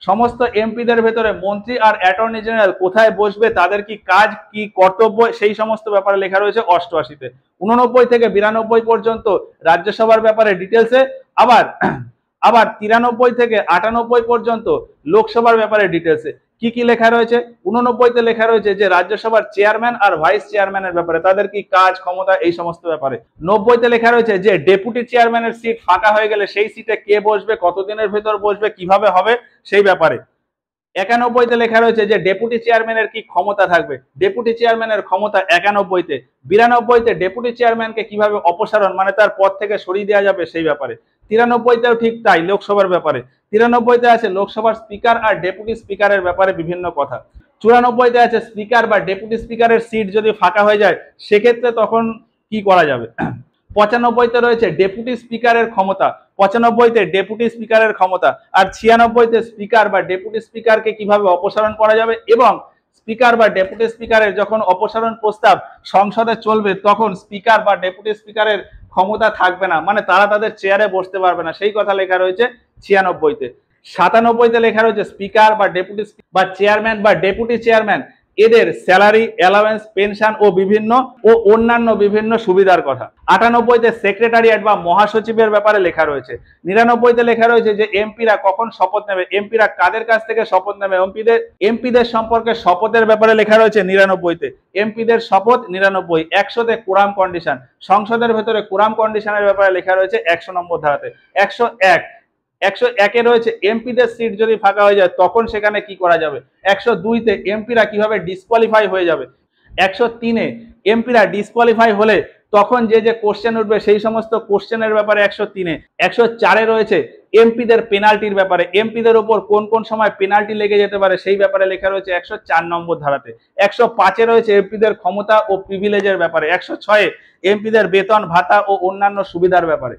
সমস্ত এমপিদের ভেতরে মন্ত্রী আর অ্যাটর্নি জেনারেল কোথায় বসবে, তাদের কি কাজ কি কর্তব্য, সেই সমস্ত ব্যাপারে লেখা রয়েছে 88-তে। 89 থেকে 92 পর্যন্ত রাজ্যসভার ব্যাপারে ডিটেলসে, আবার 93 থেকে 98 পর্যন্ত লোকসভার ব্যাপারে ডিটেলসে। কি লেখা রয়েছে? 89-তে লেখা রয়েছে যে রাজ্যসভার চেয়ারম্যান আর ভাইস চেয়ারম্যানের ব্যাপারে, তাদের কি কাজ ক্ষমতা, এই সমস্ত ব্যাপারে। 90-তে লেখা রয়েছে যে ডেপুটি চেয়ারম্যানের সিট ফাঁকা হয়ে গেলে সেই সিটে কে বসবে, কতদিনের ভেতর বসবে, কিভাবে হবে, সেই ব্যাপারে। 91-তে লেখা রয়েছে যে ডেপুটি চেয়ারম্যানের কি ক্ষমতা থাকবে, ডেপুটি চেয়ারম্যানের ক্ষমতা 91-তে। 92-তে ডেপুটি চেয়ারম্যানকে কিভাবে অপসারণ মানে তার পদ থেকে সরিয়ে দেওয়া যাবে, সেই ব্যাপারে। 93-তেও ঠিক তাই, লোকসভার ব্যাপারে। 93-তে আছে লোকসভার স্পিকার আর ডেপুটি স্পিকারের ব্যাপারে বিভিন্ন কথা। 94-তে আছে স্পিকার বা ডেপুটি স্পিকারের সিট যদি ফাঁকা হয়ে যায় সেক্ষেত্রে তখন কি করা যাবে। 95-তে রয়েছে ডেপুটি স্পিকারের ক্ষমতা, 95-তে ডেপুটি স্পিকারের ক্ষমতা, আর 96-তে স্পিকার বা ডেপুটি স্পিকারকে কিভাবে অপসারণ করা যাবে, এবং স্পিকার বা ডেপুটি স্পিকারের যখন অপসারণ প্রস্তাব সংসদে চলবে তখন স্পিকার বা ডেপুটি স্পিকারের ক্ষমতা থাকবে না, মানে তারা তাদের চেয়ারে বসতে পারবে না, সেই কথা লেখা রয়েছে 96-তে। 97-তে লেখা রয়েছে স্পিকার বা ডেপুটি বা চেয়ারম্যান বা ডেপুটি চেয়ারম্যান এদের স্যালারি, অ্যালাওয়েন্স, পেনশন ও অন্যান্য বিভিন্ন সুবিধার কথা। 98-তে সেক্রেটারিয়েট বা মহাসচিবের ব্যাপারে লেখা রয়েছে। 99-তে লেখা রয়েছে যে এমপিরা কখন শপথ নেবে, এমপিরা কাদের কাছ থেকে শপথ নেবে, এমপিদের সম্পর্কে শপথের ব্যাপারে লেখা রয়েছে 99-তে। এমপিদের শপথ 99। 100-তে কোরাম কন্ডিশন, সংসদের ভেতরে কোরাম কন্ডিশনের ব্যাপারে লেখা রয়েছে 100 নম্বর ধারাতে। 101-এ রয়েছে এমপিদের সিট যদি ফাঁকা হয়ে যায় তখন সেখানে কি করা যাবে। 102-তে এমপিরা কিভাবে ডিসকোয়ালিফাই হয়ে যাবে। 103-এ এমপিরা ডিসকোয়ালিফাই হলে তখন যে কোশ্চেন উঠবে সেই সমস্ত কোশ্চেনের ব্যাপারে 103-এ। 104-এ রয়েছে এমপিদের পেনাল্টির ব্যাপারে, এমপিদের উপর কোন সময় পেনাল্টি লেগে যেতে পারে সেই ব্যাপারে লেখা রয়েছে 104 নম্বর ধারাতে। 105-এ রয়েছে এমপিদের ক্ষমতা ও প্রিভিলেজের ব্যাপারে। 106-এ এমপিদের বেতন ভাতা ও অন্যান্য সুবিধার ব্যাপারে।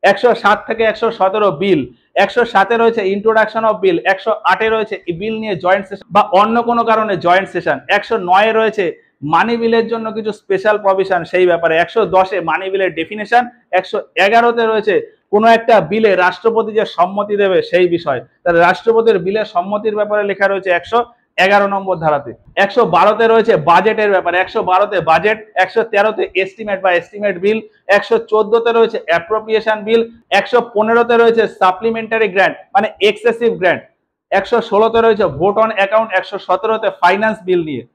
107 থেকে 117 বিল। 107-এ রয়েছে ইন্ট্রোডাকশন অফ বিল। 108-এ রয়েছে বিল নিয়ে জয়েন্ট সেশন বা অন্য কোনো কারণে জয়েন্ট সেশন। 109-এ রয়েছে মানি বিলের জন্য কিছু স্পেশাল প্রভিশন, সেই ব্যাপারে। 110-এ মানি বিলের ডেফিনেশন। 111-তে রয়েছে কোনো একটা বিলে রাষ্ট্রপতি যে সম্মতি দেবে সেই বিষয়, তাহলে রাষ্ট্রপতির বিলের সম্মতির ব্যাপারে লেখা রয়েছে 111 নম্বর ধারাতে। 112-তে রয়েছে বাজেটের ব্যাপারে। 112-তে বাজেট। 113-তে এস্টিমেট বা এস্টিমেট বিল। 114-তে রয়েছে অ্যাপ্রোপ্রিয়েশন বিল। 115-তে রয়েছে সাপ্লিমেন্টারি গ্র্যান্ট মানে এক্সেসিভ গ্র্যান্ট। 116-তে রয়েছে ভোট অন অ্যাকাউন্ট। 117-তে ফাইন্যান্স বিল নিয়ে।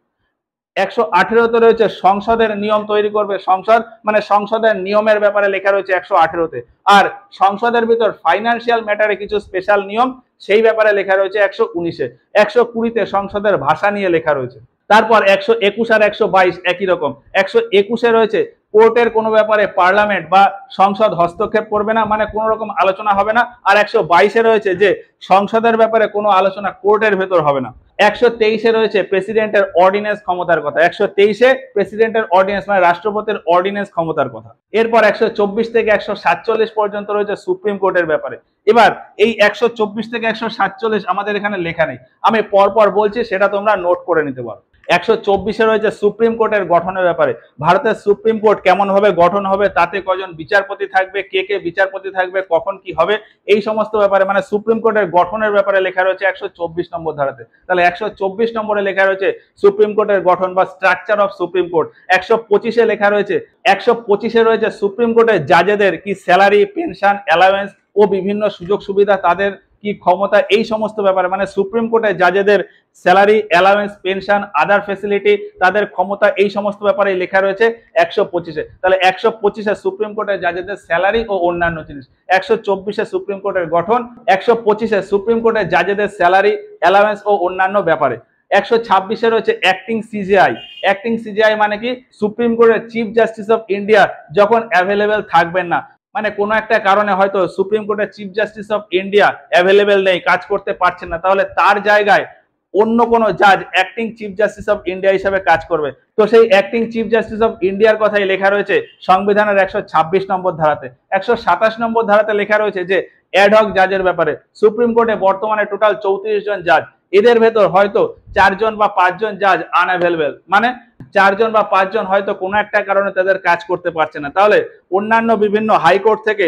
118-তে রয়েছে সংসদের নিয়ম তৈরি করবে সংসদ, মানে সংসদের নিয়মের ব্যাপারে লেখা রয়েছে 118-তে। আর সংসদের ভিতর ফাইন্যান্সিয়াল ম্যাটারে কিছু স্পেশাল নিয়ম, সেই ব্যাপারে লেখা রয়েছে 119-এ। 120-তে সংসদের ভাষা নিয়ে লেখা রয়েছে। তারপর 121 আর 122 একই রকম। 121-এ রয়েছে কোর্টের কোনো ব্যাপারে পার্লামেন্ট বা সংসদ হস্তক্ষেপ করবে না, মানে কোনো রকম আলোচনা হবে না। আর 122-এ রয়েছে যে সংসদের ব্যাপারে কোনো আলোচনা কোর্টের ভেতর হবে না। 123-এ রয়েছে প্রেসিডেন্টের অর্ডিন্যান্স ক্ষমতার কথা। 123-এ প্রেসিডেন্টের অর্ডিন্যান্স মানে রাষ্ট্রপতির অর্ডিন্যান্স ক্ষমতার কথা। এরপর 124 থেকে 147 পর্যন্ত রয়েছে সুপ্রিম কোর্টের ব্যাপারে। এবার এই 124 থেকে 147 আমাদের এখানে লেখা নেই, আমি পরপর বলছি, সেটা তোমরা নোট করে নিতে পারো। 124-এ রয়েছে সুপ্রিম কোর্টের গঠনের ব্যাপারে। ভারতের সুপ্রিম কোর্ট কেমন ভাবে গঠন হবে, তাতে কজন বিচারপতি থাকবে, কে বিচারপতি থাকবে, কখন কি হবে, এই সমস্ত ব্যাপারে মানে সুপ্রিম কোর্টের গঠনের ব্যাপারে লেখা রয়েছে 124 নম্বর ধারাতে। তাহলে 124 নম্বরে লেখা রয়েছে সুপ্রিম কোর্টের গঠন বা স্ট্রাকচার অফ সুপ্রিম কোর্ট। 125-এ লেখা রয়েছে 125-এ রয়েছে সুপ্রিম কোর্টের জাজেদের কি স্যালারি, পেনশন, অ্যালাওয়েন্স ও বিভিন্ন সুযোগ সুবিধা, তাদের কি ক্ষমতা, এই সমস্ত ব্যাপারে মানে সুপ্রিম কোর্টের জাজেদের স্যালারি, অ্যালাওয়েন্স, পেনশন, আদার ফ্যাসিলিটি, তাদের ক্ষমতা, এই সমস্ত ব্যাপারে লেখা রয়েছে 125-এ। তাহলে 125-এ সুপ্রিম কোর্টের জাজেদের স্যালারি ও অন্যান্য জিনিস। 124-এ সুপ্রিম কোর্টের গঠন। 125-এ সুপ্রিম কোর্টের জাজেদের স্যালারি, অ্যালাওয়েন্স ও অন্যান্য ব্যাপারে। 126-এ রয়েছে অ্যাক্টিং সিজিআই। অ্যাক্টিং সিজিআই মানে কি, সুপ্রিম কোর্টের চিফ জাস্টিস অফ ইন্ডিয়া যখন অ্যাভেলেবেল থাকবেন না, মানে কোনো একটা কারণে হয়তো সুপ্রিম কোর্টের chief justice of India available নেই, কাজ করতে পারছেন না, তাহলে তার জায়গায় অন্য কোনো জাজ acting chief justice of India হিসাবে কাজ করবে। তো সেই অ্যাক্টিং চিফ জাস্টিস অফ ইন্ডিয়ার কথাই লেখা রয়েছে সংবিধানের 126 নম্বর ধারাতে। 127 নম্বর ধারাতে লেখা রয়েছে যে অ্যাডহক জাজের ব্যাপারে সুপ্রিম কোর্টে বর্তমানে টোটাল 34 জন জাজ, এদের ভেতর হয়তো 4 জন বা 5 জন জাজ আনঅ্যাভেলেবল, মানে 4 জন বা 5 জন হয়তো কোনো একটা কারণে তাদের কাজ করতে পারছে না, তাহলে অন্যান্য বিভিন্ন হাইকোর্ট থেকে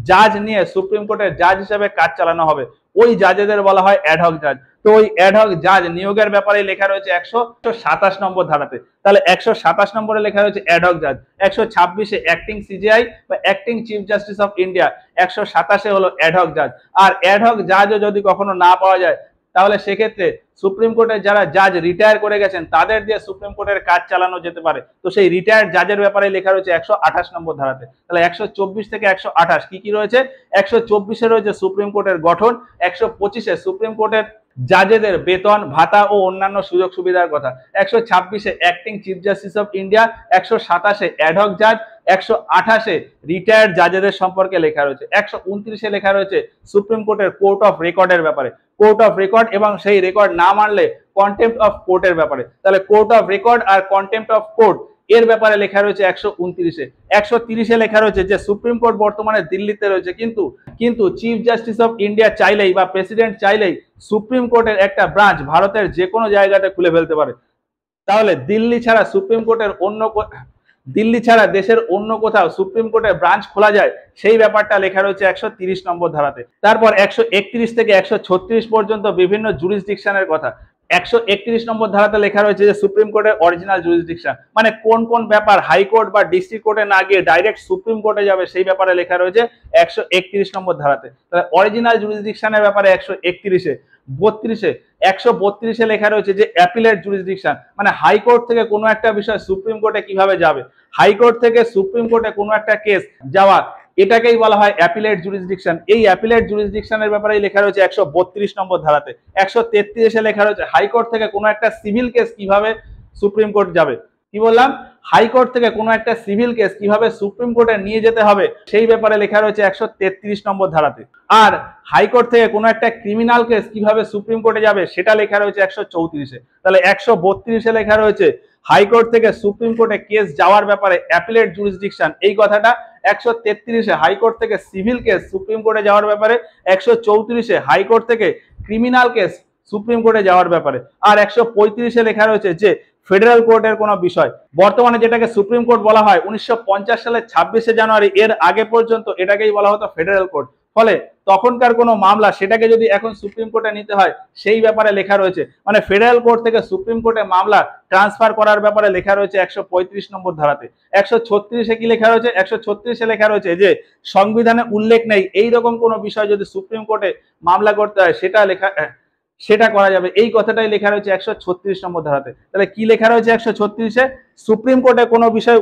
জাজ নিয়ে সুপ্রিম কোর্টের জাজ হিসেবে কাজ চালানো হবে। ওই জাজেদের বলা হয় অ্যাডহক জাজ। তো ওই অ্যাডহক জাজ নিয়োগের ব্যাপারে লেখা রয়েছে 127 নম্বর ধারাতে। তাহলে 127 নম্বরে লেখা রয়েছে অ্যাডহক জাজ, 126-এ অ্যাক্টিং সিজিআই বা acting chief justice of India, 127-এ হলো অ্যাডহক জাজ। আর অ্যাডহক জাজও যদি কখনো না পাওয়া যায় তাহলে সেক্ষেত্রে সুপ্রিম কোর্টের যারা জাজ রিটায়ার করে গেছেন তাদের দিয়ে সুপ্রিম কোর্টের কাজ চালানো যেতে পারে। তো সেই রিটায়ার্ড জাজের ব্যাপারে লেখা রয়েছে 128 নম্বর ধারাতে। তাহলে 124 থেকে 128 কি কি রয়েছে? 124-এ রয়েছে সুপ্রিম কোর্টের গঠন, 125-এ সুপ্রিম কোর্টের জাজেদের বেতন ভাতা ও অন্যান্য সুযোগ সুবিধার কথা, 126-এ acting chief justice of India, 127-এ অ্যাডহক জাজ, 128-এ রিটায়ার্ড জাজেদের সম্পর্কে লেখা রয়েছে, 129-এ লেখা রয়েছে সুপ্রিম কোর্টের কোর্ট অফ রেকর্ডের ব্যাপারে, কোর্ট অফ রেকর্ড এবং সেই রেকর্ড না মানলে কন্টেম্প্ট অফ কোর্টের ব্যাপারে। তাহলে কোর্ট অফ রেকর্ড আর কন্টেম্প্ট অফ কোর্ট এর ব্যাপারে লেখা রয়েছে 129-এ। 130-এ লেখা রয়েছে যে সুপ্রিম কোর্ট বর্তমানে দিল্লিতে রয়েছে, কিন্তু চিফ জাস্টিস অফ ইন্ডিয়া চাইলেই বা প্রেসিডেন্ট চাইলেই সুপ্রিম কোর্টের একটা ব্রাঞ্চ ভারতের যে কোনো জায়গাতে খুলে ফেলতে পারে। তাহলে দিল্লি ছাড়া দেশের অন্য কোথাও সুপ্রিম কোর্টের ব্রাঞ্চ খোলা যায় সেই ব্যাপারটা লেখা রয়েছে 130 নম্বর ধারাতে। তারপর 131 থেকে 136 পর্যন্ত বিভিন্ন জুরিসডিকশনের কথা। 131 নম্বর ধারাতে লেখা রয়েছে যে সুপ্রিম কোর্টের অরিজিনাল জুরিসডিকশন, মানে কোন কোন ব্যাপার হাইকোর্ট বা ডিস্ট্রিক্ট কোর্টে না গিয়ে ডাইরেক্ট সুপ্রিম কোর্টে যাবে সেই ব্যাপারে লেখা রয়েছে 131 নম্বর ধারাতে। তাহলে অরিজিনাল জুরিসডিকশনের ব্যাপারে 131-এ। 32-এ 132-এ লেখা রয়েছে যে অ্যাপিলেট জুরিসডিকশন, মানে হাইকোর্ট থেকে কোনো একটা বিষয় সুপ্রিম কোর্টে কিভাবে যাবে, হাইকোর্ট থেকে সুপ্রিম কোর্টে কোনো একটা কেস যাওয়া, এটাকেই বলা হয় অ্যাপিলেট জুরিসডিকশন। এই অ্যাপিলেট জুরিসডিকশনের ব্যাপারেই লেখা রয়েছে 132 নম্বর ধারাতে। 133-এ লেখা রয়েছে হাইকোর্ট থেকে কোনো একটা সিভিল কেস কিভাবে সুপ্রিম কোর্ট যাবে। কি বললাম? হাইকোর্ট থেকে কোনো একটা সিভিল কেস কিভাবে সুপ্রিম কোর্টে নিয়ে যেতে হবে সেই ব্যাপারে লেখা রয়েছে 133 নম্বর ধারাতে। আর হাইকোর্ট থেকে কোনো একটা ক্রিমিনাল কেস কিভাবে সুপ্রিম কোর্টে যাবে সেটা লেখা রয়েছে 134-এ। তাহলে 132-এ লেখা রয়েছে হাইকোর্ট থেকে সুপ্রিম কোর্টে কেস যাওয়ার ব্যাপারে অ্যাপিলেট জুরিসডিকশন, এই কথাটা। 133-এ হাইকোর্ট থেকে সিভিল কেস সুপ্রিম কোর্টে যাওয়ার ব্যাপারে, 134-এ হাইকোর্ট থেকে ক্রিমিনাল কেস সুপ্রিম কোর্টে যাওয়ার ব্যাপারে। আর 135-এ লেখা রয়েছে যে ফেডারেল কোর্টের কোনো বিষয়, বর্তমানে যেটাকে সুপ্রিম কোর্ট বলা হয়, 1950 সালের 26শে জানুয়ারি এর আগে পর্যন্ত এটাকেই বলা হতো ফেডারেল কোর্ট। ফলে তখনকার কোনো মামলা সেটাকে যদি এখন সুপ্রিম কোর্টে নিতে হয় সেই ব্যাপারে লেখা রয়েছে, মানে ফেডারেল কোর্ট থেকে সুপ্রিম কোর্টে মামলা ট্রান্সফার করার ব্যাপারে লেখা রয়েছে 135 নম্বর ধারাতে। 136-এ কি লেখা রয়েছে? 136-এ লেখা রয়েছে যে সংবিধানে উল্লেখ নেই এইরকম কোনো বিষয় যদি সুপ্রিম কোর্টে মামলা করতে হয় সেটা করা যাবে, এই কথাটাই লেখা রয়েছে 136 নম্বর ধারাতে। তাহলে কি লেখা রয়েছে 136-এ? সুপ্রিম কোর্টে কোনো বিষয়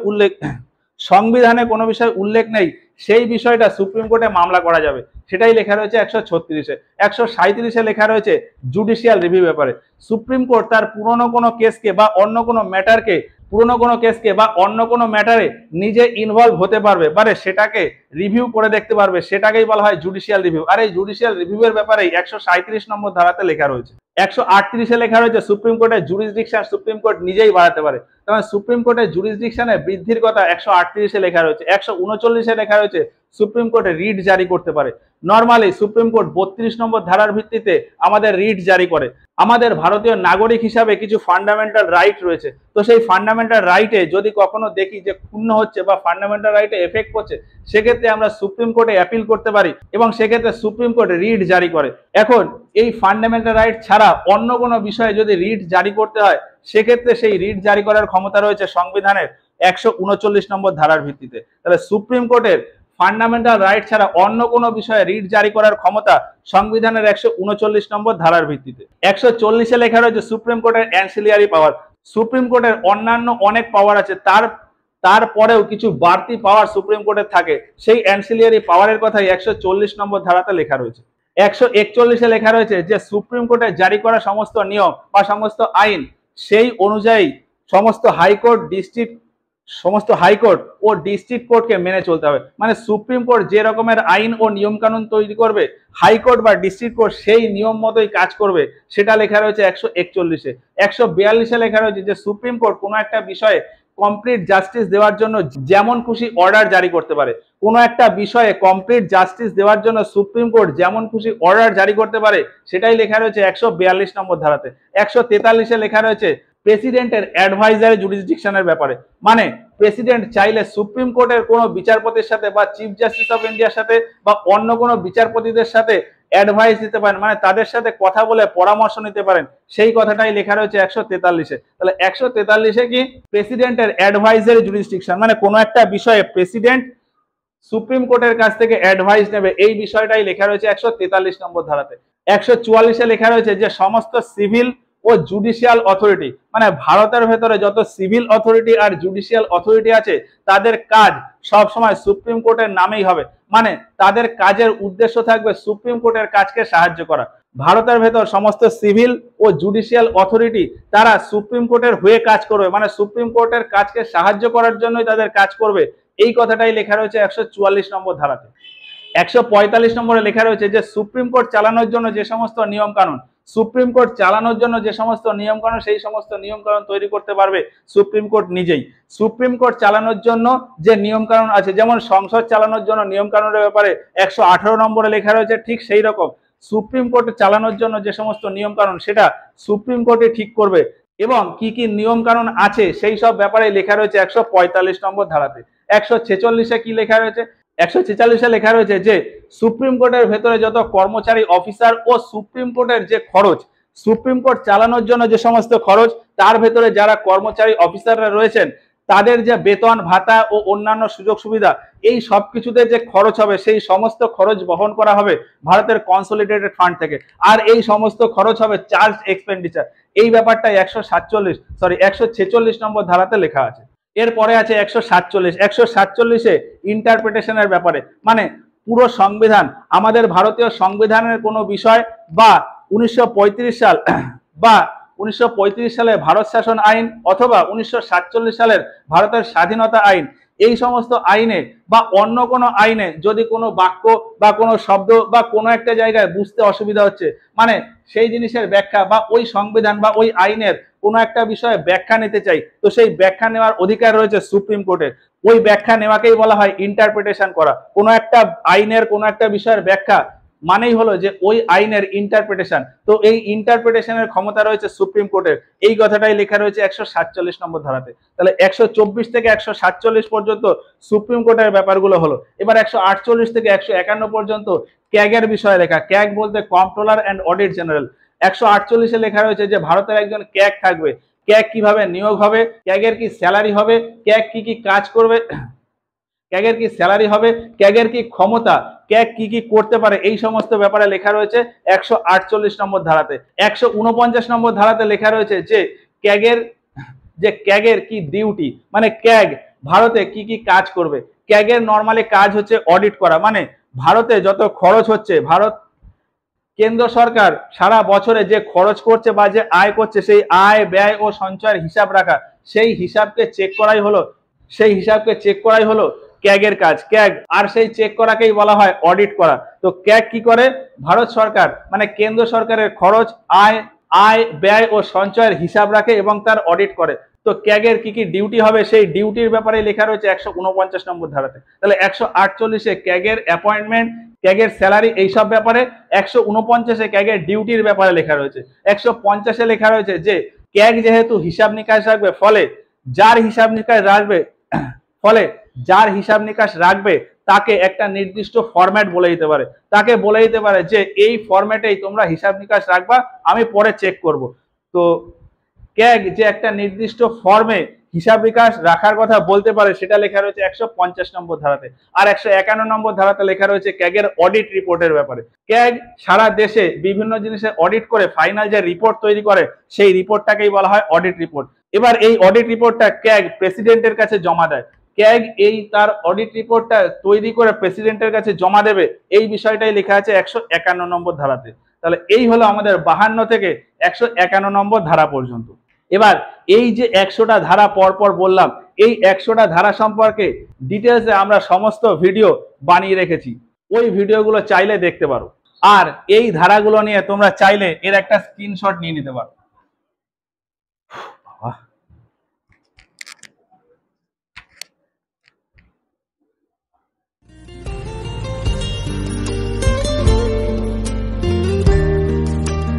সংবিধানে কোনো বিষয় উল্লেখ নেই সেই বিষয়টা সুপ্রিম কোর্টে মামলা করা যাবে, সেটাই লেখা রয়েছে 136-এ। 137-এ লেখা রয়েছে জুডিশিয়াল রিভিউ ব্যাপারে। সুপ্রিম কোর্ট তার পুরনো কোনো কেসকে বা অন্য কোনো ম্যাটারে নিজে ইনভলভ হতে পারে সেটাকে রিভিউ করে দেখতে পারবে, সেটাকেই বলা হয় জুডিশিয়াল রিভিউ। আর এই জুডিশিয়াল রিভিউয়ের ব্যাপারেই 137 নম্বর ধারাতে লেখা রয়েছে। 138-এ লেখা রয়েছে সুপ্রিম কোর্টের জুরিসডিকশন সুপ্রিম কোর্ট নিজেই বাড়াতে পারে। তবে সুপ্রিম কোর্টের জুরিসডিকশনের বৃদ্ধির কথা 138-এ লেখা রয়েছে। 139-এ লেখা রয়েছে সুপ্রিম কোর্টে রিট জারি করতে পারে। নর্মালি সুপ্রিম কোর্ট 32 নম্বর ধারার ভিত্তিতে আমাদের রিট জারি করে। আমাদের ভারতীয় নাগরিক হিসাবে কিছু ফান্ডামেন্টাল রাইট রয়েছে, তো সেই ফান্ডামেন্টাল রাইটে যদি কখনো দেখি যে ক্ষুণ্ণ হচ্ছে বা ফান্ডামেন্টাল রাইটে এফেক্ট করছে সেক্ষেত্রে আমরা সুপ্রিম কোর্টে অ্যাপিল করতে পারি এবং সেক্ষেত্রে সুপ্রিম কোর্ট রিট জারি করে। এখন এই ফান্ডামেন্টাল রাইট ছাড়া অন্য কোনো বিষয়ে যদি রিট জারি করতে হয় সেক্ষেত্রে সেই রিট জারি করার ক্ষমতা রয়েছে সংবিধানের 139 নম্বর ধারার ভিত্তিতে। তাহলে সুপ্রিম কোর্টের ফান্ডামেন্টাল রাইট ছাড়া অন্য কোনো বিষয়ে রিট জারি করার ক্ষমতা সংবিধানের 139 নম্বর ধারার ভিত্তিতে। 140-এ লেখা রয়েছে সুপ্রিম কোর্টের অ্যানসিলিয়ারি পাওয়ার। সুপ্রিম কোর্টের অন্যান্য অনেক পাওয়ার আছে, তারপরেও কিছু বাড়তি পাওয়ার সুপ্রিম কোর্টের থাকে, সেই অ্যানসিলিয়ারি পাওয়ারের কথাই 140 নম্বর ধারাতে লেখা রয়েছে। 141-এ লেখা রয়েছে যে সুপ্রিম কোর্টের জারি করা সমস্ত নিয়ম বা সমস্ত আইন সেই অনুযায়ী সমস্ত হাইকোর্ট ডিস্ট্রিক্ট সমস্ত হাইকোর্ট ও ডিস্ট্রিক্ট কোর্টকে মেনে চলতে হবে। মানে সুপ্রিম কোর্ট যে রকমের আইন ও নিয়ম কানুন তৈরি করবে, হাইকোর্ট বা ডিস্ট্রিক্ট কোর্ট সেই নিয়ম মতোই কাজ করবে, সেটা লেখা রয়েছে 141-এ। 142-এ লেখা রয়েছে যে সুপ্রিম কোর্ট কোনো একটা বিষয়ে কমপ্লিট জাস্টিস দেওয়ার জন্য যেমন খুশি অর্ডার জারি করতে পারে। কোনো একটা বিষয়ে কমপ্লিট জাস্টিস দেওয়ার জন্য সুপ্রিম কোর্ট যেমন খুশি অর্ডার জারি করতে পারে, সেটাই লেখা রয়েছে 142 নম্বর ধারাতে। 143-এ লেখা রয়েছে প্রেসিডেন্টের অ্যাডভাইজারি জুরিসডিকশনের ব্যাপারে। মানে প্রেসিডেন্ট চাইলে সুপ্রিম কোর্টের কোনো বিচারপতির সাথে বা চিফ জাস্টিস অফ ইন্ডিয়ার সাথে বা অন্য কোনো বিচারপতিদের সাথে অ্যাডভাইস দিতে পারেন, মানে তাদের সাথে কথা বলে পরামর্শ নিতে পারেন, সেই কথাটাই লেখা রয়েছে 143-এ। তাহলে 143-এ কি প্রেসিডেন্টের অ্যাডভাইজারি জুরিসডিকশন, মানে কোনো একটা বিষয়ে প্রেসিডেন্ট সুপ্রিম কোর্টের কাছ থেকে অ্যাডভাইস নেবে, এই বিষয়টাই লেখা রয়েছে 143 নম্বর ধারাতে। 144-এ লেখা রয়েছে যে সমস্ত সিভিল ও জুডিশিয়াল অথরিটি, মানে ভারতের ভেতরে যত সিভিল অথরিটি আর জুডিশিয়াল অথরিটি আছে, তাদের কাজ সব সময় সুপ্রিম কোর্টের নামেই হবে। মানে তাদের কাজের উদ্দেশ্য থাকবে সুপ্রিম কোর্টের কাজকে সাহায্য করা। ভারতের ভেতর সমস্ত সিভিল ও জুডিশিয়াল অথরিটি তারা সুপ্রিম কোর্টের হয়ে কাজ করবে, মানে সুপ্রিম কোর্টের কাজকে সাহায্য করার জন্যই তাদের কাজ করবে, এই কথাটাই লেখা রয়েছে 144 নম্বর ধারাতে। 145 নম্বরে লেখা রয়েছে যে সুপ্রিম কোর্ট চালানোর জন্য যে সমস্ত নিয়ম কানুন, সুপ্রিম কোর্ট চালানোর জন্য যে সমস্ত নিয়ম কানুন, সেই সমস্ত নিয়ম কানুন তৈরি করতে পারবে সুপ্রিম কোর্ট নিজেই। সুপ্রিম কোর্ট চালানোর জন্য যে নিয়ম কানুন আছে, যেমন সংসদ চালানোর জন্য নিয়ম কানুনের ব্যাপারে 118 নম্বরে লেখা রয়েছে, ঠিক সেই রকম সুপ্রিম কোর্ট চালানোর জন্য যে সমস্ত নিয়ম কানুন, সেটা সুপ্রিম কোর্টে ঠিক করবে। এবং কি কি নিয়ম কানুন আছে সেই সব ব্যাপারে লেখা রয়েছে 145 নম্বর ধারাতে। 146-এ কি লেখা রয়েছে? 146-এ লেখা রয়েছে যে সুপ্রিম কোর্টের ভেতরে যত কর্মচারী অফিসার ও সুপ্রিম কোর্টের যে খরচ, সুপ্রিম কোর্ট চালানোর জন্য যে সমস্ত খরচ, তার ভেতরে যারা কর্মচারী অফিসাররা রয়েছেন, তাদের যে বেতন ভাতা ও অন্যান্য সুযোগ সুবিধা, এই সব কিছুতে যে খরচ হবে, সেই সমস্ত খরচ বহন করা হবে ভারতের কনসলিডেটেড ফান্ড থেকে। আর এই সমস্ত খরচ হবে চার্জ এক্সপেন্ডিচার। এই ব্যাপারটা 146 নম্বর ধারাতে লেখা আছে। এরপরে আছে 147-এ ইন্টারপ্রিটেশনের ব্যাপারে। মানে পুরো সংবিধান, আমাদের ভারতীয় সংবিধানের কোনো বিষয় বা 1935 সাল বা 1935 সালে ভারত শাসন আইন অথবা 1947 সালের ভারতের স্বাধীনতা আইন, এই সমস্ত আইনে বা অন্য কোনো আইনে যদি কোনো বাক্য বা কোনো শব্দ বা কোনো একটা জায়গায় বুঝতে অসুবিধা হচ্ছে, মানে সেই জিনিসের ব্যাখ্যা বা ওই সংবিধান বা ওই আইনের কোনো একটা বিষয়ে ব্যাখ্যা নিতে চাই, তো সেই ব্যাখ্যা নেওয়ার অধিকার রয়েছে সুপ্রিম কোর্টের। ওই ব্যাখ্যা নেওয়াকেই বলা হয় ইন্টারপ্রিটেশন করা। কোনো একটা আইনের কোনো একটা বিষয়ের ব্যাখ্যা মানেই হলো যে ওই আইনের ইন্টারপ্রিটেশন। তো এই ইন্টারপ্রিটেশনের ক্ষমতা রয়েছে সুপ্রিম কোর্টের, এই কথাটাই লেখা রয়েছে 147 নম্বর ধারাতে। তাহলে 124 থেকে 147 পর্যন্ত সুপ্রিম কোর্টের ব্যাপারগুলো হলো। এবার 148 থেকে 151 পর্যন্ত ক্যাগের বিষয়ে লেখা। ক্যাগ বলতে কন্ট্রোলার অ্যান্ড অডিট জেনারেল। 148-এ লেখা রয়েছে যে ভারতের একজন ক্যাগ থাকবে, ক্যাগ কিভাবে নিয়োগ হবে, ক্যাগের কি স্যালারি হবে, ক্যাগ কি কি কাজ করবে, ক্যাগের কি স্যালারি হবে, ক্যাগের কি ক্ষমতা, ক্যাগ কি কি করতে পারে, এই সমস্ত ব্যাপারে লেখা রয়েছে 148 নম্বর ধারাতে। 149 নম্বর ধারাতে লেখা রয়েছে যে ক্যাগের কি ডিউটি, মানে ক্যাগ ভারতে কি কি কাজ করবে। ক্যাগের নর্মালি কাজ হচ্ছে অডিট করা, মানে ভারতে যত খরচ হচ্ছে, ভারত কেন্দ্র সরকার সারা বছরে যে খরচ করছে বা যে আয় করছে, সেই আয় ব্যয় ও সঞ্চয়ের হিসাব রাখা, সেই হিসাবকে চেক করাই হলো ক্যাগের কাজ। ক্যাগ আর সেই চেক করাকেই বলা হয় অডিট করা। তো ক্যাগ কি করে? ভারত সরকার মানে কেন্দ্র সরকারের খরচ, আয় ব্যয় ও সঞ্চয়ের হিসাব রাখে এবং তার অডিট করে। তো ক্যাগের কি কি ডিউটি হবে, সেই ডিউটির ব্যাপারে লেখা রয়েছে 149 নম্বর ধারাতে। তাহলে 148-এ ক্যাগের অ্যাপয়েন্টমেন্ট, ক্যাগের স্যালারি, এইসব ব্যাপারে। 149-এ ক্যাগের ডিউটির ব্যাপারে লেখা রয়েছে। 150-এ লেখা রয়েছে যে ক্যাগ যেহেতু হিসাব নিকাশ রাখবে, ফলে যার হিসাব নিকাশ রাখবে তাকে একটা নির্দিষ্ট ফরম্যাট বলে দিতে পারে, তাকে বলে দিতে পারে যে এই ফরম্যাটেই তোমরা হিসাব নিকাশ রাখবা, আমি পরে চেক করব। তো ক্যাগ যে একটা নির্দিষ্ট ফর্মে হিসাব নিকাশ রাখার কথা বলতে পারে, সেটা লেখা রয়েছে 150 নম্বর ধারাতে। আর 151 নম্বর ধারাতে লেখা রয়েছে ক্যাগের অডিট রিপোর্টের ব্যাপারে। ক্যাগ সারা দেশে বিভিন্ন জিনিসের অডিট করে ফাইনাল যে রিপোর্ট তৈরি করে, সেই রিপোর্টটাকেই বলা হয় অডিট রিপোর্ট। এবার এই অডিট রিপোর্টটা ক্যাগ প্রেসিডেন্টের কাছে জমা দেয়। ক্যাগ এই তার অডিট রিপোর্টটা তৈরি করে প্রেসিডেন্টের কাছে জমা দেবে, এই বিষয়টাই লেখা আছে 151 নম্বর ধারাতে। তাহলে এই হলো আমাদের 52 থেকে 151 নম্বর ধারা পর্যন্ত। এবার এই যে 100টা ধারা পরপর বললাম, এই 100টা ধারা সম্পর্কে ডিটেলসে আমরা সমস্ত ভিডিও বানিয়ে রেখেছি, ওই ভিডিওগুলো চাইলে দেখতে পারো। আর এই ধারাগুলো নিয়ে তোমরা চাইলে এর একটা স্ক্রিনশট নিয়ে নিতে পারো। বাবা।